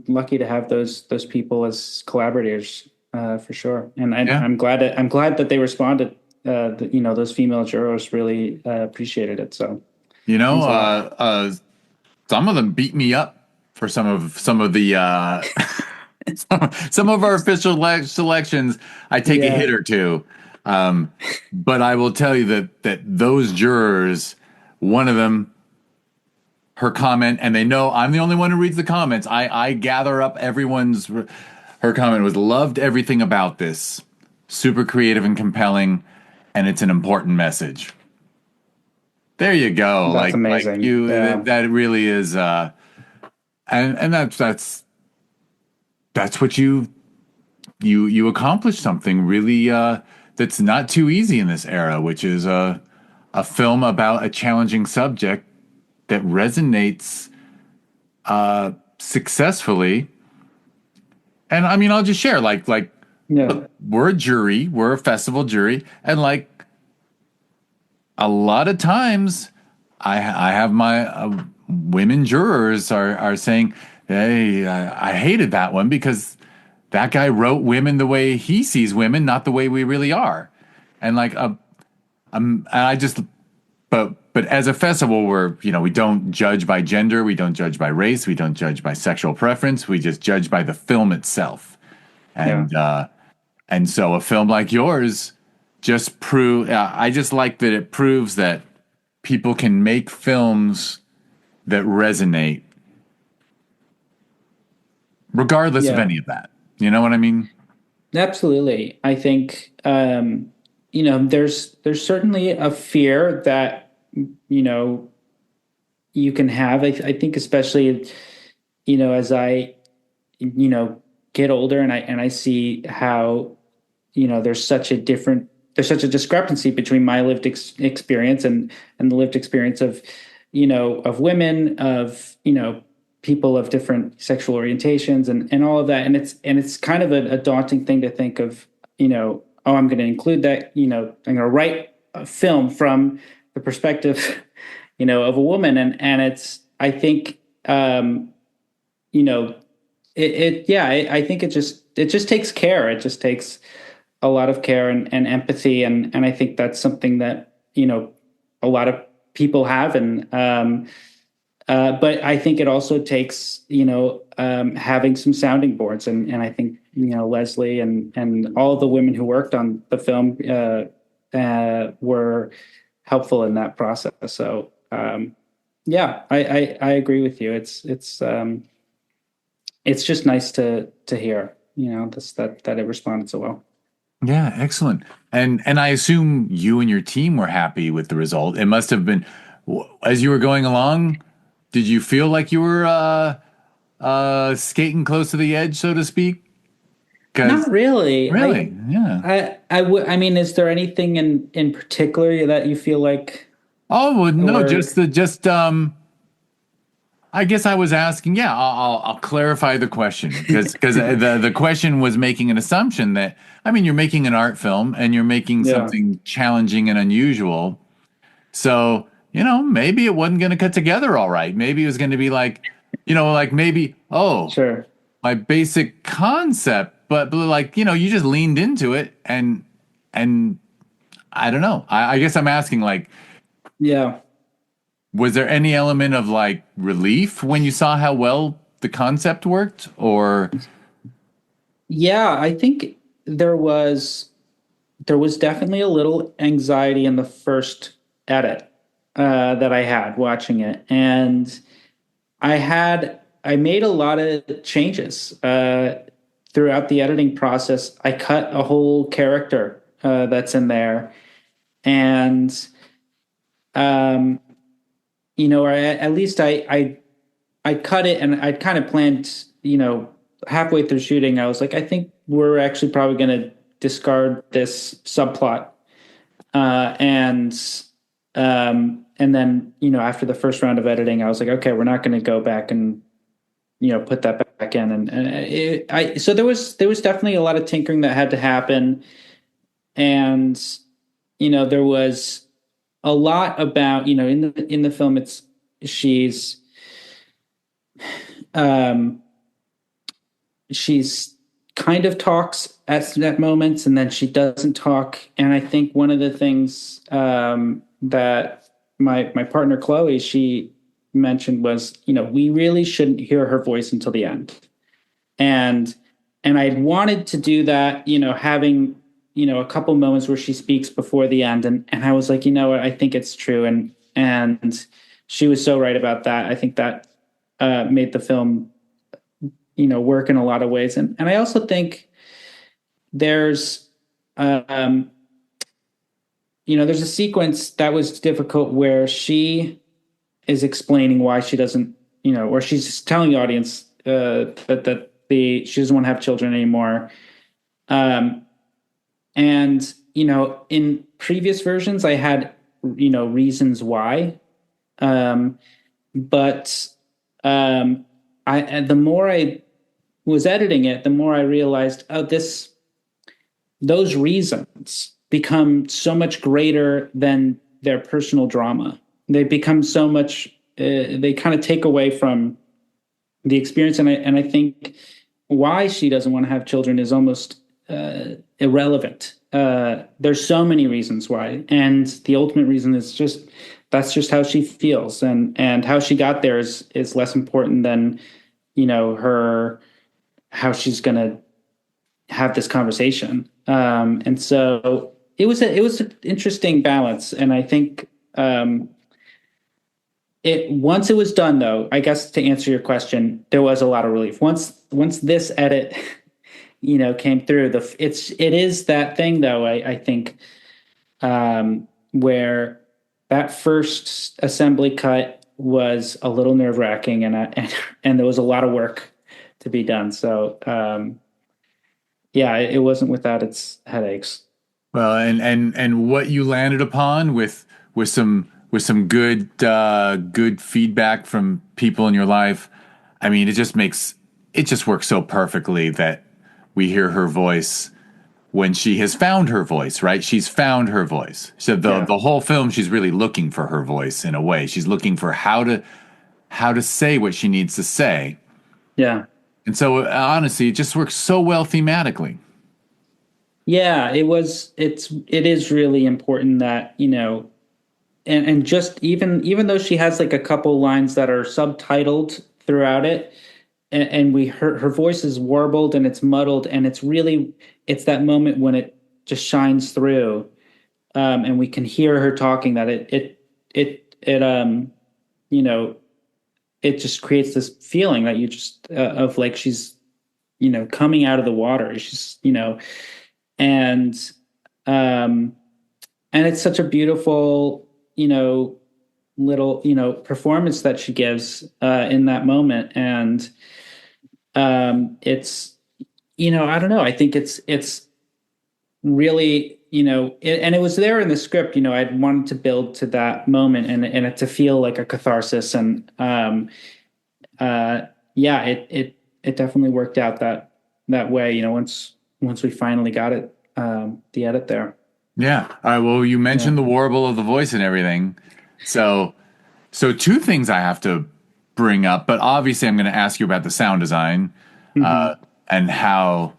lucky to have those people as collaborators, for sure. And Yeah. I'm glad that they responded. Those female jurors really appreciated it. So You know, means a lot. some of them beat me up for some of the some of our official selections. I take a Yeah. hit or two, but I will tell you that those jurors, one of them, her comment, and they know I'm the only one who reads the comments. I gather up everyone's. Her comment was loved everything about this, super creative and compelling, and it's an important message. There you go. That's Like amazing. you, Yeah. that really is, and that's what you accomplished something really that's not too easy in this era, which is a film about a challenging subject that resonates successfully. And I mean, I'll just share like Yeah. look, we're a jury, we're a festival jury, and like a lot of times I have my women jurors are saying, "Hey, I hated that one because that guy wrote women the way he sees women, not the way we really are." And like, and I just, but as a festival, we don't judge by gender, we don't judge by race, we don't judge by sexual preference, we just judge by the film itself. Yeah. And so a film like yours I just like that it proves that people can make films that resonate regardless of Yeah. any of that. You know what I mean? Absolutely. I think there's certainly a fear that you can have. I think especially as I get older and I see how there's such a discrepancy between my lived experience and the lived experience of of women, of people of different sexual orientations and all of that, and it's kind of a daunting thing to think of, oh, I'm going to include that, I'm going to write a film from the perspective of a woman, and it's, I think, you know I think it just takes care. It just takes a lot of care and empathy, and I think that's something that a lot of people have, and but I think it also takes having some sounding boards, and I think Leslie and all the women who worked on the film were helpful in that process. So yeah, I agree with you. It's just nice to hear that it responded so well. Yeah, excellent. And I assume you and your team were happy with the result. It must have been, as you were going along, did you feel like you were skating close to the edge, so to speak? Not really. Really, yeah. I mean, is there anything in particular that you feel like? Oh well, no, Or just I guess I was asking. Yeah, I'll clarify the question because the question was making an assumption that, I mean, you're making an art film and you're making yeah, something challenging and unusual. So maybe it wasn't going to cut together all right. Maybe it was going to be like, like maybe, oh, sure. my basic concept, but like you just leaned into it, and I don't know. I guess I'm asking, like, Yeah. was there any element of like relief when you saw how well the concept worked, or? Yeah, I think there was definitely a little anxiety in the first edit that I had watching it, and I made a lot of changes throughout the editing process. I cut a whole character that's in there, and or at least I cut it, and I'd kind of planned, halfway through shooting, I was like, I think we're actually probably going to discard this subplot. And then, after the first round of editing, I was like, okay, we're not going to go back and, put that back in. So there was definitely a lot of tinkering that had to happen. And, there was a lot about, in the film, she's, she's kind of talks at moments, and then she doesn't talk. And I think one of the things that my partner Chloe, she mentioned was, we really shouldn't hear her voice until the end. And I wanted to do that, having a couple moments where she speaks before the end, and I was like, I think it's true, and she was so right about that. I think that made the film work in a lot of ways. And I also think there's, there's a sequence that was difficult where she is explaining why she doesn't, or she's telling the audience that she doesn't want to have children anymore. And, in previous versions, I had, reasons why. But the more I was editing it, the more I realized, those reasons become so much greater than their personal drama. They become so much, they kind of take away from the experience. And I think why she doesn't want to have children is almost irrelevant. There's so many reasons why. And the ultimate reason is that's just how she feels. And how she got there is less important than, how she's going to have this conversation. And so it was an interesting balance. And I think once it was done, though, I guess to answer your question, there was a lot of relief. Once this edit, came through, it is that thing, though, I think, where that first assembly cut was a little nerve wracking, and there was a lot of work to be done. So yeah, it wasn't without its headaches. Well, and what you landed upon with some good feedback from people in your life. I mean, it just works so perfectly that we hear her voice when she has found her voice, right? She's found her voice. So the whole film, she's really looking for her voice in a way. She's looking for how to say what she needs to say. Yeah. And so honestly, it just works so well thematically. Yeah, it is really important that, and just even though she has like a couple lines that are subtitled throughout it, and her voice is warbled and it's muddled, and it's that moment when it just shines through, and we can hear her talking, that you know it just creates this feeling that you just of like she's coming out of the water. She's and um and it's such a beautiful little performance that she gives in that moment. And it's I don't know, I think it's really and it was there in the script. I'd wanted to build to that moment, and it to feel like a catharsis. And yeah, it definitely worked out that way, once we finally got it, the edit there. Yeah. All right. Well, you mentioned the warble of the voice and everything. So, so two things I have to bring up, but obviously I'm going to ask you about the sound design, Mm-hmm. and how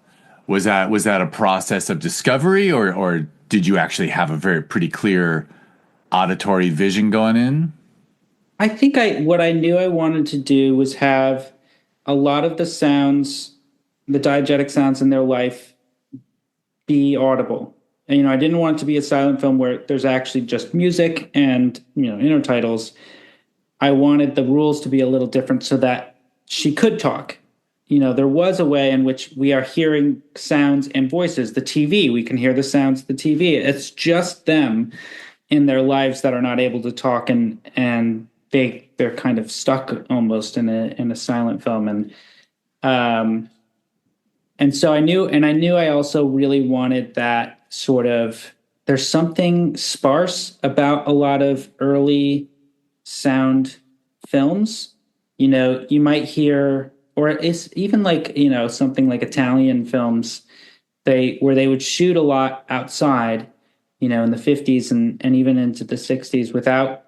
was that a process of discovery, or did you actually have a very pretty clear auditory vision going in? I think what I knew I wanted to do was have a lot of the sounds, the diegetic sounds in their life, be audible. And, I didn't want it to be a silent film where there's actually just music and, intertitles. I wanted the rules to be a little different so that she could talk. There was a way in which we are hearing sounds and voices. The TV, we can hear the sounds of the TV. It's just them in their lives that are not able to talk, and they're kind of stuck almost in a silent film. And so I knew I also really wanted that sort of, there's something sparse about a lot of early sound films. You might hear, or it's even like, something like Italian films, where they would shoot a lot outside, in the 50s and even into the 60s without,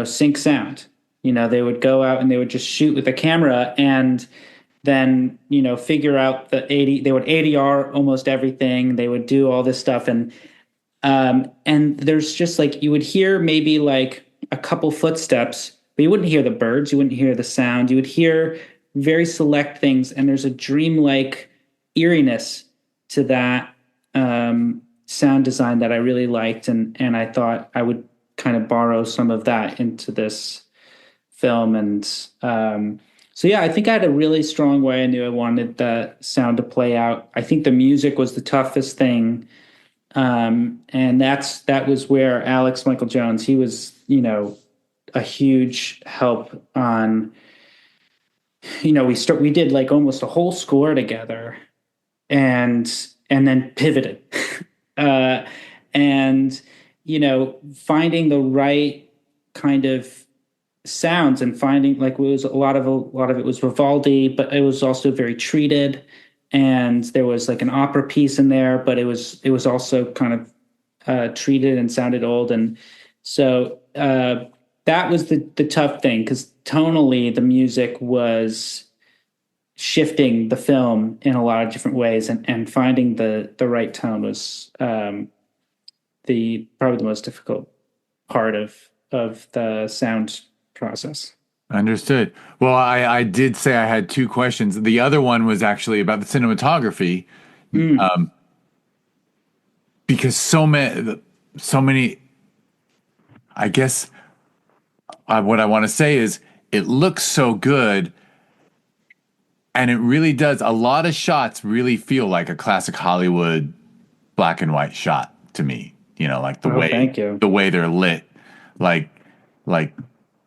sync sound. They would go out and they would just shoot with a camera, and then figure out they would ADR almost everything. They would do all this stuff, and there's just like, you would hear maybe like a couple footsteps, but you wouldn't hear the birds, you wouldn't hear the sound, you would hear very select things, and there's a dreamlike eeriness to that sound design that I really liked, and I thought I would kind of borrow some of that into this film. And so yeah, I think I had a really strong way. I knew I wanted the sound to play out. I think the music was the toughest thing, and that was where Alex Michael Jones, he was a huge help on. We did like almost a whole score together, and then pivoted, uh, and finding the right kind of sounds, and finding like, it was a lot of it was Vivaldi, but it was also very treated, and there was like an opera piece in there, but it was also kind of treated and sounded old. And so that was the tough thing, because tonally the music was shifting the film in a lot of different ways, and finding the right tone was the probably the most difficult part of the sound process. Understood. Well, I did say I had two questions. The other one was actually about the cinematography. Mm. Because so many, I guess what I want to say is it looks so good. And it really does. A lot of shots really feel like a classic Hollywood black and white shot to me. You know, like Oh, thank you. the way they're lit, like like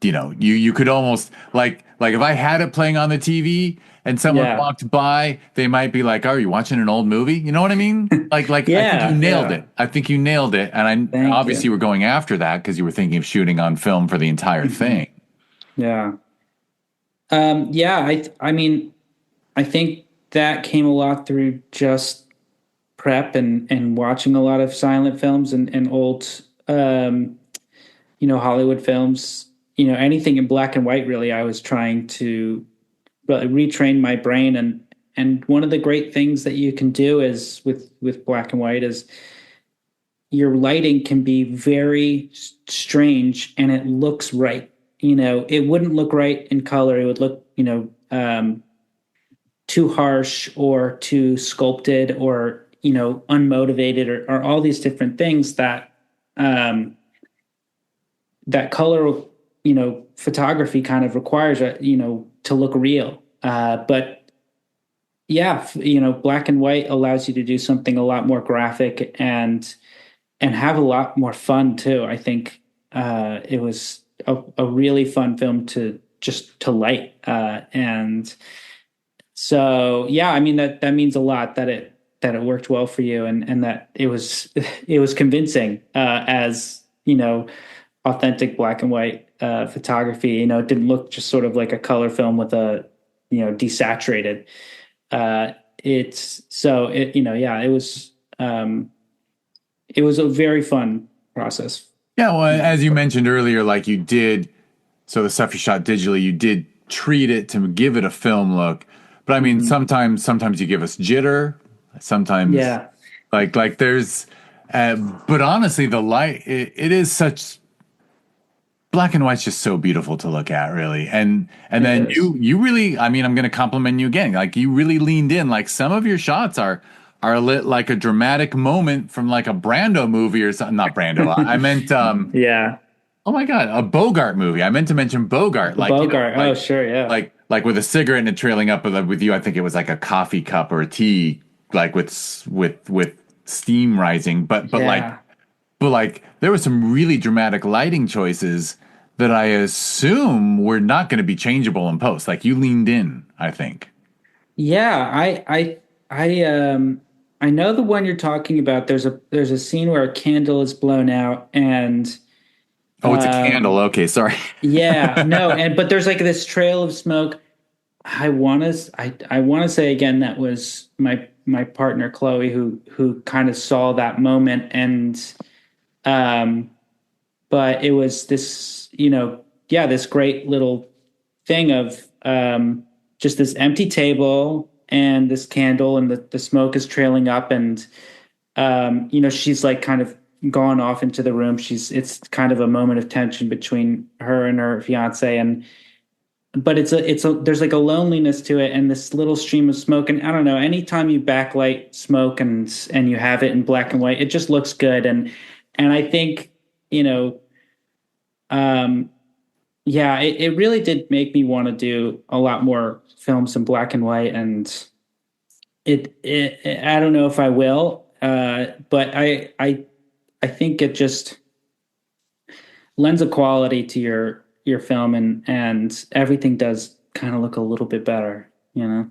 you could almost like if I had it playing on the TV and someone Yeah. walked by, they might be like, "Oh, are you watching an old movie?" You know what I mean? Like I think you Yeah. nailed Yeah. it. I think you nailed it. And I Thank obviously you. were going after that because you were thinking of shooting on film for the entire Mhm. thing. Yeah. Yeah. I mean, I think that came a lot through just prep and watching a lot of silent films and old, Hollywood films, anything in black and white, really. I was trying to retrain my brain. And one of the great things that you can do is with black and white is your lighting can be very strange and it looks right. It wouldn't look right in color. It would look, too harsh or too sculpted or unmotivated or all these different things um, that color photography kind of requires to look real. But yeah, black and white allows you to do something a lot more graphic and have a lot more fun too. I think it was a really fun film to light. And so, yeah, I mean, that means a lot that it worked well for you and that it was it was convincing as authentic black and white photography. It didn't look just sort of like a color film with a desaturated. It's so it yeah, it was a very fun process. Yeah, well, as you mentioned earlier, like you did, so the stuff you shot digitally, you did treat it to give it a film look. But I mean, Mm-hmm. sometimes you give us jitter, sometimes Yeah. like there's, but honestly, the light, it is such black and white's just so beautiful to look at, really. And It then is. you really, I mean, I'm going to compliment you again. Like you really leaned in. Like some of your shots are lit like a dramatic moment from like a Brando movie or something. Not Brando. I meant Yeah. oh my God, a Bogart movie. I meant to mention Bogart, like Bogart. Oh, sure. Yeah. like with a cigarette and a trailing up with you. I think it was like a coffee cup or a tea, like with steam rising. Yeah. But like there were some really dramatic lighting choices that I assume were not going to be changeable in post. Like you leaned in, I think. Yeah. I know the one you're talking about. There's a scene where a candle is blown out and Oh, it's a candle. Okay, sorry. yeah, no, but there's like this trail of smoke. I want to say again that was my partner Chloe who kind of saw that moment and um but it was this yeah, this great little thing of just this empty table and this candle and the smoke is trailing up and she's like kind of gone off into the room. It's kind of a moment of tension between her and her fiance but it's a there's like a loneliness to it and this little stream of smoke. And I don't know, anytime you backlight smoke and you have it in black and white, it just looks good. And I think, you know, um, yeah, it really did make me want to do a lot more films in black and white. And I don't know if I will, but I think it just lends a quality to your film and everything does kind of look a little bit better, you know?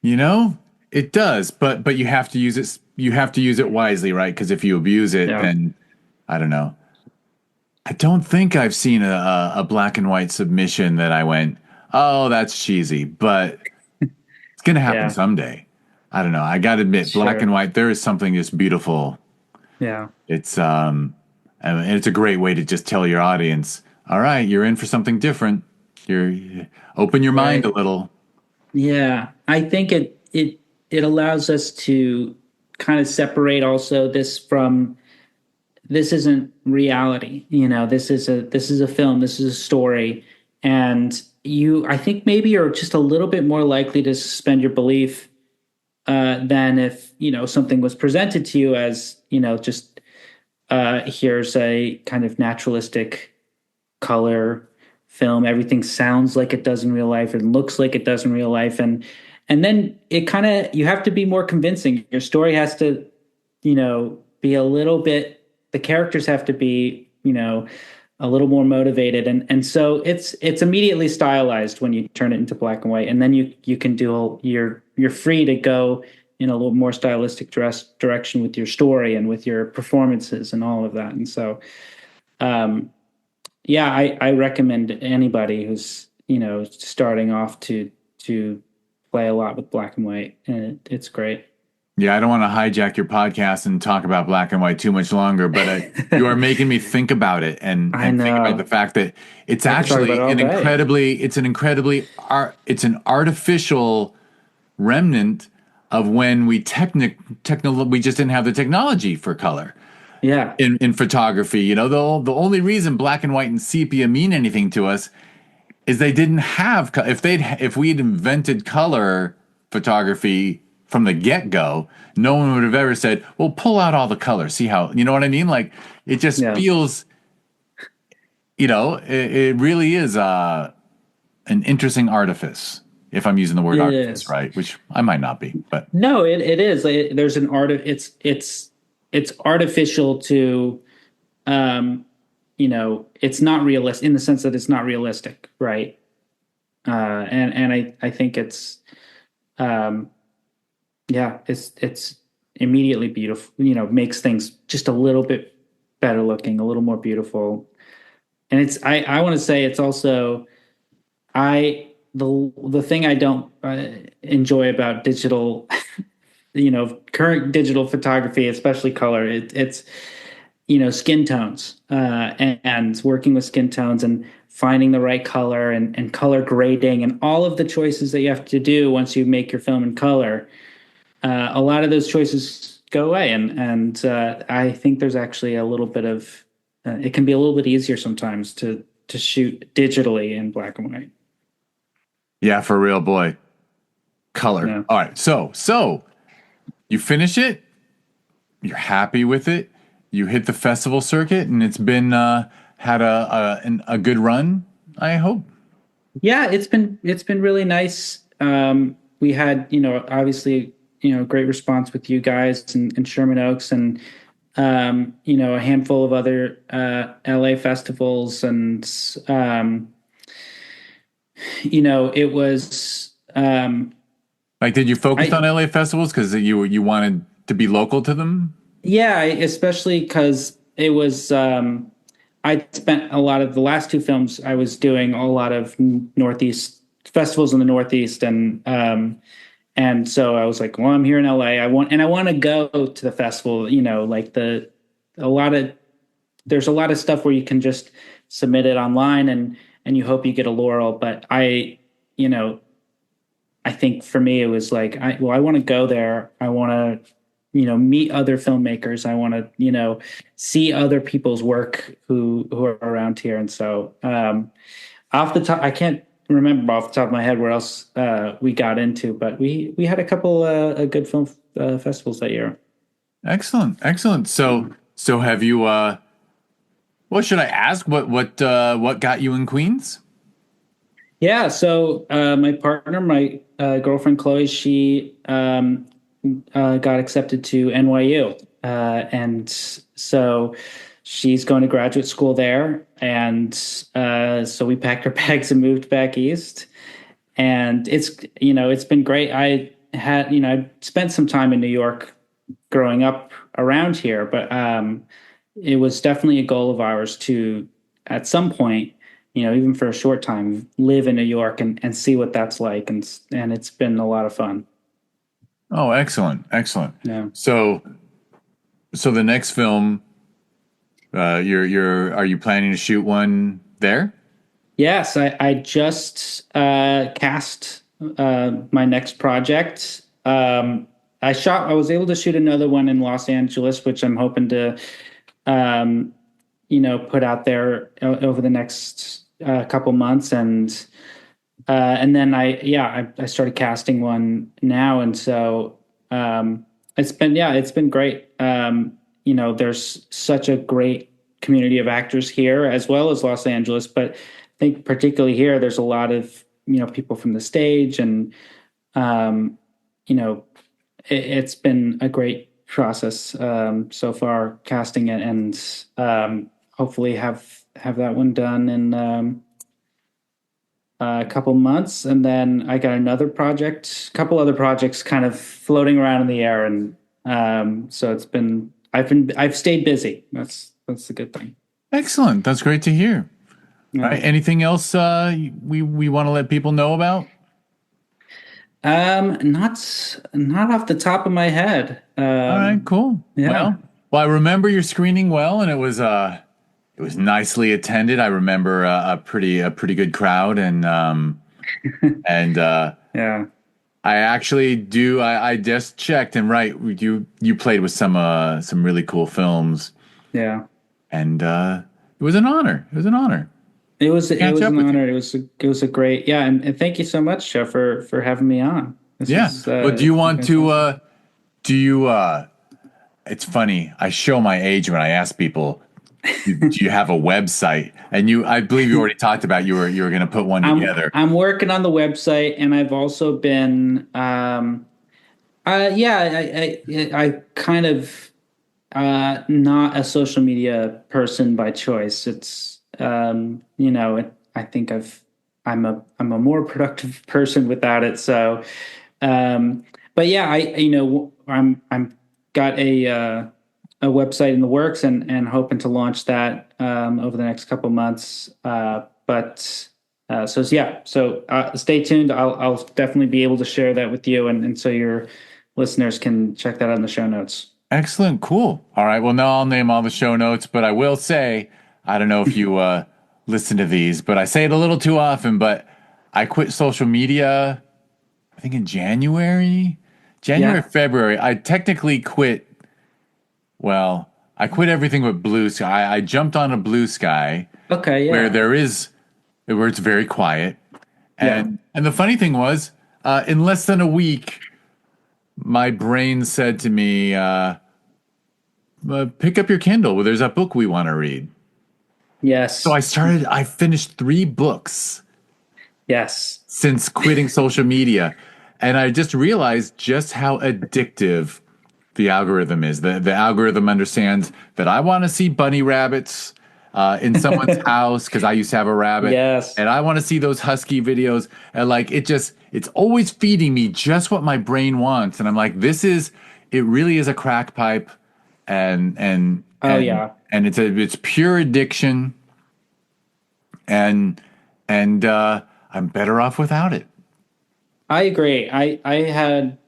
You know, it does, but you have to use it. You have to use it wisely, right? Because if you abuse it, Yeah. then I don't know. I don't think I've seen a black and white submission that I went, oh, that's cheesy, but it's gonna happen Yeah. someday. I don't know. I gotta admit, black and Sure. white, there is something just beautiful. Yeah. It's and it's a great way to just tell your audience, all right, you're in for something different. You're open your mind a Right. little. Yeah. I think it allows us to kind of separate also this from this isn't reality. This is a film, this is a story. And I think maybe you're just a little bit more likely to suspend your belief than if, something was presented to you as, just here's a kind of naturalistic color film. Everything sounds like it does in real life and looks like it does in real life. And then it kind of, you have to be more convincing. Your story has to, be a little bit, the characters have to be, a little more motivated. And so it's immediately stylized when you turn it into black and white. And then you can you're free to go in a little more stylistic direction with your story and with your performances and all of that. And so, yeah, I recommend anybody who's, starting off to play a lot with black and white, and it's great. Yeah, I don't want to hijack your podcast and talk about black and white too much longer, but you are making me think about it and think about the fact that it's actually it's an artificial remnant of when we we just didn't have the technology for color. Yeah. In photography, the only reason black and white and sepia mean anything to us is they didn't have, if we had invented color photography from the get-go, no one would have ever said, well, pull out all the color, see how, you know what I mean? Like, it just feels, it really is an interesting artifice, if I'm using the word artifice right, which I might not be, but no, it is. There's an art of it's artificial to, it's not realistic in the sense that it's not realistic, right? And I think it's, it's immediately beautiful. Makes things just a little bit better looking, a little more beautiful. And it's I want to say it's also the thing I don't enjoy about digital. Current digital photography, especially color, it's skin tones and working with skin tones and finding the right color and color grading and all of the choices that you have to do once you make your film in color. A lot of those choices go away, and I think there's actually a little bit of it can be a little bit easier sometimes to shoot digitally in black and white. Yeah, for real, boy. Color. Yeah. All right, so you finish it, you're happy with it, you hit the festival circuit, and it's been had a good run, I hope. Yeah, it's been really nice. We had, obviously, great response with you guys and Sherman Oaks and, a handful of other LA festivals. And, it was... did you focus on LA festivals because you wanted to be local to them? Yeah, especially because it was... I spent a lot of the last two films I was doing a lot of Northeast festivals in the Northeast, and so I was like, well, I'm here in LA. I want to go to the festival. There's a lot of stuff where you can just submit it online and you hope you get a laurel. But I think for me it was like, I want to go there. I want to meet other filmmakers. I want to, see other people's work who are around here. And so, off the top, I can't remember off the top of my head where else we got into, but we had a couple good film festivals that year. Excellent. So have you? What should I ask? What got you in Queens? Yeah. So my partner, my girlfriend Chloe, she got accepted to NYU, and so she's going to graduate school there. And so we packed our bags and moved back east. And it's been great. I had I spent some time in New York growing up around here, but it was definitely a goal of ours to, at some point, even for a short time, live in New York and see what that's like. And it's been a lot of fun. Oh, excellent. Yeah. So the next film, are you planning to shoot one there? Yes, I just cast my next project. I was able to shoot another one in Los Angeles, which I'm hoping to, put out there over the next couple months. And then I started casting one now. And so it's been great. There's such a great community of actors here as well as Los Angeles, but I think particularly here, there's a lot of, people from the stage, and, it's been a great process so far casting it, and hopefully have that one done in a couple months, and then I got couple other projects kind of floating around in the air, and so I've stayed busy. That's the good thing. Excellent. That's great to hear. Yeah. All right. Anything else we want to let people know about? Not off the top of my head. All right, cool. Yeah. Well, I remember your screening well, and it was nicely attended. I remember a pretty good crowd, and yeah. I actually do. I just checked, and right, you played with some really cool films. Yeah. And it was an honor. It was an honor. It was an honor. It was a great, and thank you so much, Joe, for having me on. But do you want to? It's funny. I show my age when I ask people, do you have a website? And I believe you already talked about you were going to put one together. I'm working on the website, and I've also been, I kind of not a social media person by choice. It's I think I'm a more productive person without it. So, but yeah, I'm got a website in the works, and hoping to launch that over the next couple months. So stay tuned. I'll definitely be able to share that with you, and so your listeners can check that out in the show notes. Excellent. Cool. All right. Well, now I'll name all the show notes, but I will say, I don't know if you listen to these, but I say it a little too often, but I quit social media, I think in January, February. I technically quit. Well, I quit everything but Blue Sky. I jumped on a Blue Sky. Okay, yeah. Where it's very quiet. And the funny thing was, in less than a week, my brain said to me, pick up your Kindle. Well, there's a book we want to read. Yes. So I finished 3 books. Yes. Since quitting social media. And I just realized just how addictive the algorithm is. The algorithm understands that I want to see bunny rabbits in someone's house, because I used to have a rabbit. Yes. And I want to see those husky videos. And it's always feeding me just what my brain wants. And I'm like, it really is a crack pipe. And it's pure addiction. And I'm better off without it. I agree. I had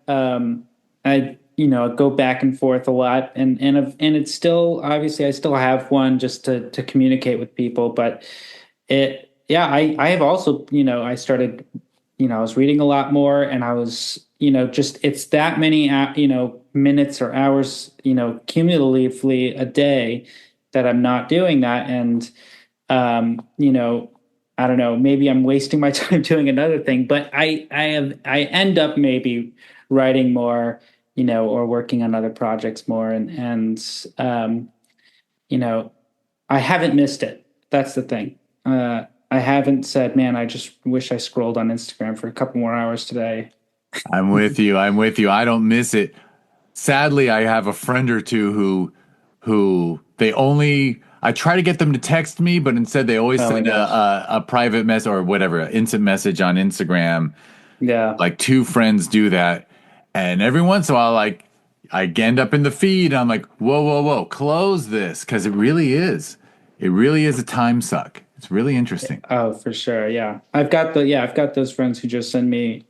go back and forth a lot, and it's still, obviously I still have one just to communicate with people, but I have also, I started, I was reading a lot more, and I was, it's that many, minutes or hours, cumulatively a day that I'm not doing that. And, I don't know, maybe I'm wasting my time doing another thing, but I end up maybe writing more, or working on other projects more. And I haven't missed it. That's the thing. I haven't said, man, I just wish I scrolled on Instagram for a couple more hours today. I'm with you. I don't miss it. Sadly, I have a friend or two who I try to get them to text me, but instead they always send a private message or whatever, an instant message on Instagram. Yeah. Like 2 friends do that. And every once in a while, I end up in the feed, and I'm like, whoa, close this. 'Cause it really is a time suck. It's really interesting. Oh, for sure. Yeah. I've got those friends who just send me,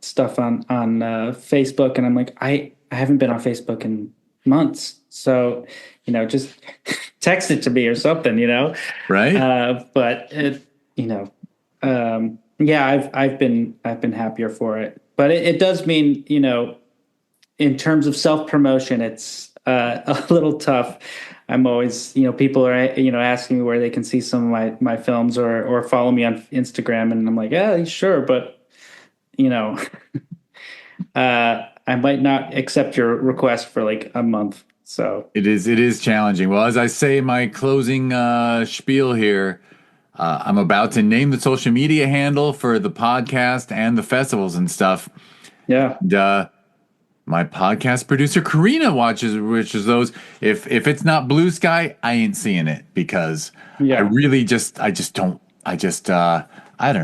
stuff on Facebook, and I'm like, I haven't been on Facebook in months. So, just text it to me or something, Right. But it, I've been happier for it, but it does mean, in terms of self-promotion, it's a little tough. I'm always, people are, asking me where they can see some of my films or follow me on Instagram. And I'm like, yeah, sure. But, I I might not accept your request for like a month. So it is challenging. Well, as I say in my closing spiel here, I'm about to name the social media handle for the podcast and the festivals and stuff. Yeah. And, my podcast producer Karina watches those. If it's not Blue Sky, I ain't seeing it because I don't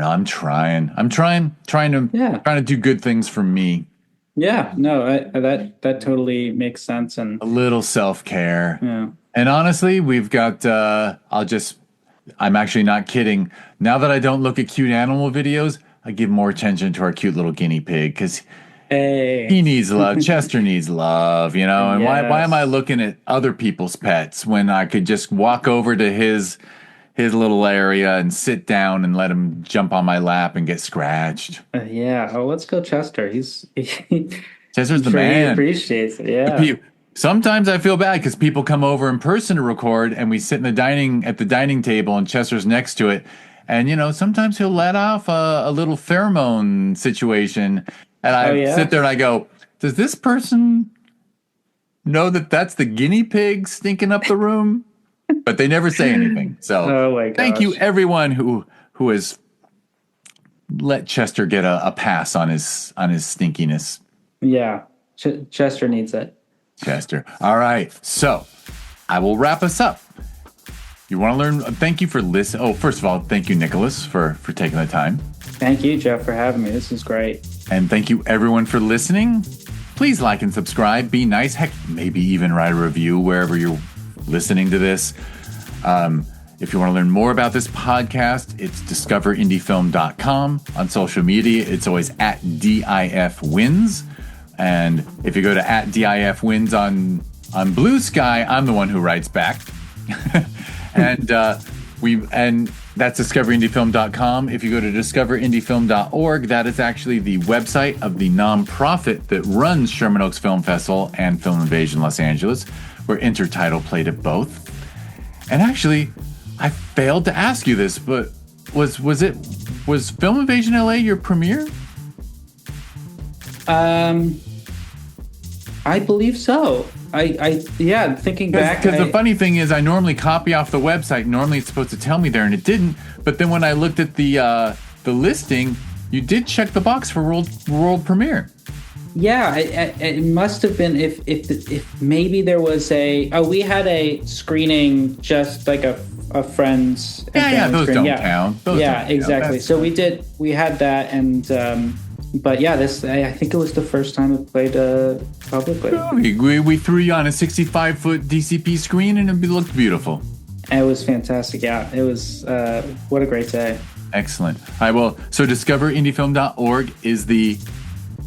know. I'm trying to do good things for me. Yeah, no, that totally makes sense. And a little self-care. Yeah. And honestly, we've got, I'm actually not kidding. Now that I don't look at cute animal videos, I give more attention to our cute little guinea pig because he needs love. Chester needs love, you know. And why am I looking at other people's pets when I could just walk over to his little area and sit down and let him jump on my lap and get scratched? Yeah. Oh, let's go, Chester. Chester's the man. He appreciates it. Yeah. Sometimes I feel bad because people come over in person to record, and we sit at the dining table, and Chester's next to it, and you know sometimes he'll let off a little pheromone situation. And I sit there and I go, does this person know that that's the guinea pig stinking up the room? But they never say anything. So thank you everyone who has let Chester get a pass on his stinkiness. Yeah. Chester needs it. Chester. All right. So I will wrap us up. You want to learn? Thank you for listening. Oh, first of all, thank you, Nicholas, for taking the time. Thank you, Jeff, for having me. This is great. And thank you, everyone, for listening. Please like and subscribe. Be nice. Heck, maybe even write a review wherever you're listening to this. If you want to learn more about this podcast, it's discoverindiefilm.com. On social media, it's always at DIFWins. And if you go to at DIFWins on Blue Sky, I'm the one who writes back. And that's discoverindiefilm.com. If you go to discoverindiefilm.org, that is actually the website of the nonprofit that runs Sherman Oaks Film Festival and Film Invasion Los Angeles, where Intertitle played at both. And actually, I failed to ask you this, but was Film Invasion LA your premiere? I believe so. Thinking back. Because the funny thing is I normally copy off the website. Normally it's supposed to tell me there, and it didn't. But then when I looked at the listing, you did check the box for world premiere. Yeah, it must have been if maybe there was we had a screening, just like a friend's. Those don't count. Those don't exactly. Count. So we had that, and but yeah, I think it was the first time it played publicly. We threw you on a 65-foot DCP screen, and it looked beautiful. It was fantastic. Yeah, it was. What a great day. Excellent. All right, well, so discoverindiefilm.org is the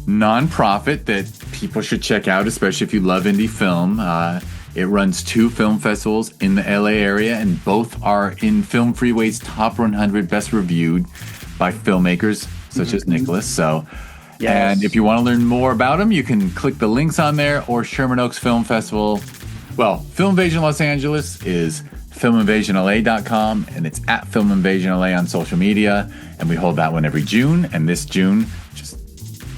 nonprofit that people should check out, especially if you love indie film. It runs 2 film festivals in the LA area, and both are in Film Freeway's top 100 best reviewed by filmmakers such as Nicholas. So, and if you want to learn more about them, you can click the links on there, or Sherman Oaks Film Festival. Well, Film Invasion Los Angeles is filminvasionla.com, and it's at Film Invasion LA on social media, and we hold that one every June. And this June, just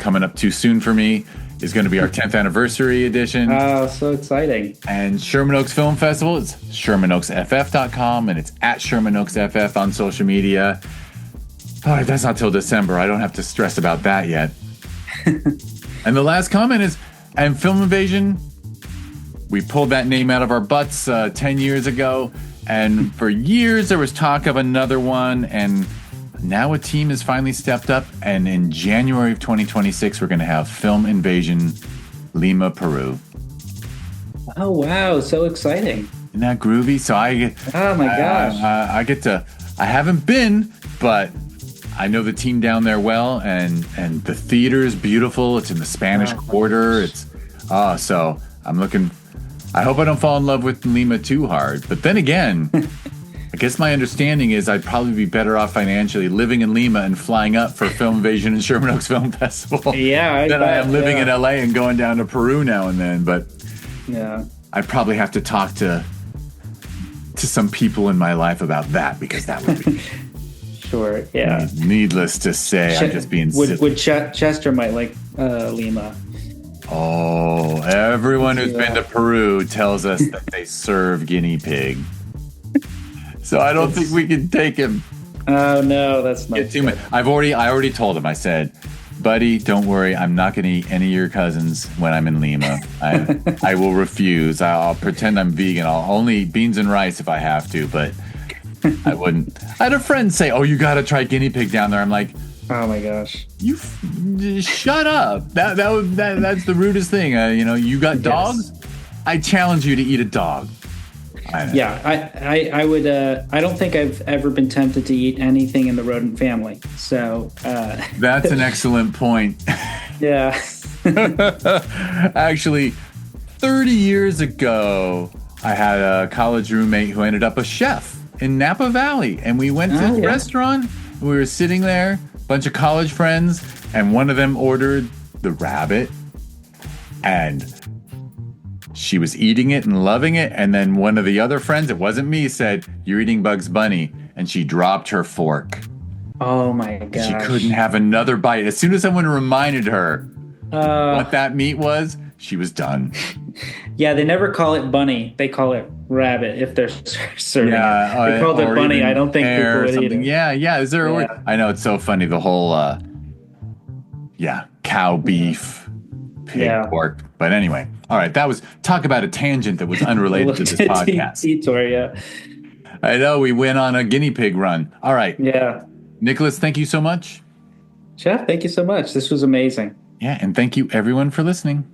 coming up too soon for me, is going to be our 10th anniversary edition. Oh, so exciting. And Sherman Oaks Film Festival is shermanoaksff.com, and it's at Sherman Oaks FF on social media. All right, that's not till December. I don't have to stress about that yet. And the last comment is, and Film Invasion, we pulled that name out of our butts 10 years ago, and for years there was talk of another one, and now a team has finally stepped up, and in January of 2026 we're going to have Film Invasion Lima, Peru. Oh wow, so exciting. Isn't that groovy? So I haven't been, but I know the team down there well, and the theater is beautiful. It's in the Spanish Quarter. It's so I'm looking. I hope I don't fall in love with Lima too hard. But then again, I guess my understanding is I'd probably be better off financially living in Lima and flying up for Film Invasion and Sherman Oaks Film Festival than I am living in LA and going down to Peru now and then. But I'd probably have to talk to some people in my life about that, because that would be sure. Yeah. Needless to say, I'm just being silly. Chester might like Lima. Oh, everyone who's been to Peru tells us that they serve guinea pig. So I don't think we can take him. Oh no, that's not too much. I already told him. I said, buddy, don't worry. I'm not going to eat any of your cousins when I'm in Lima. I will refuse. I'll pretend I'm vegan. I'll only eat beans and rice if I have to, but I wouldn't. I had a friend say, oh, you got to try guinea pig down there. I'm like, oh my gosh. You shut up. That's the rudest thing. You got dogs? Yes. I challenge you to eat a dog. Yeah, I would. I don't think I've ever been tempted to eat anything in the rodent family. So that's an excellent point. Yeah. Actually, 30 years ago, I had a college roommate who ended up a chef in Napa Valley, and we went to a restaurant. We were sitting there, a bunch of college friends, and one of them ordered the rabbit, and she was eating it and loving it. And then one of the other friends, it wasn't me, said, "You're eating Bugs Bunny." And she dropped her fork. Oh my gosh. She couldn't have another bite. As soon as someone reminded her what that meat was, she was done. Yeah, they never call it bunny. They call it rabbit if they're serving it. They called it bunny. I don't think people would eat it. Yeah. Is there a word? I know, it's so funny. The whole, cow beef, pig pork. But anyway, all right. That was, talk about a tangent that was unrelated to this podcast. Detour, yeah. I know, we went on a guinea pig run. All right. Yeah. Nicholas, thank you so much. Jeff, thank you so much. This was amazing. Yeah, and thank you everyone for listening.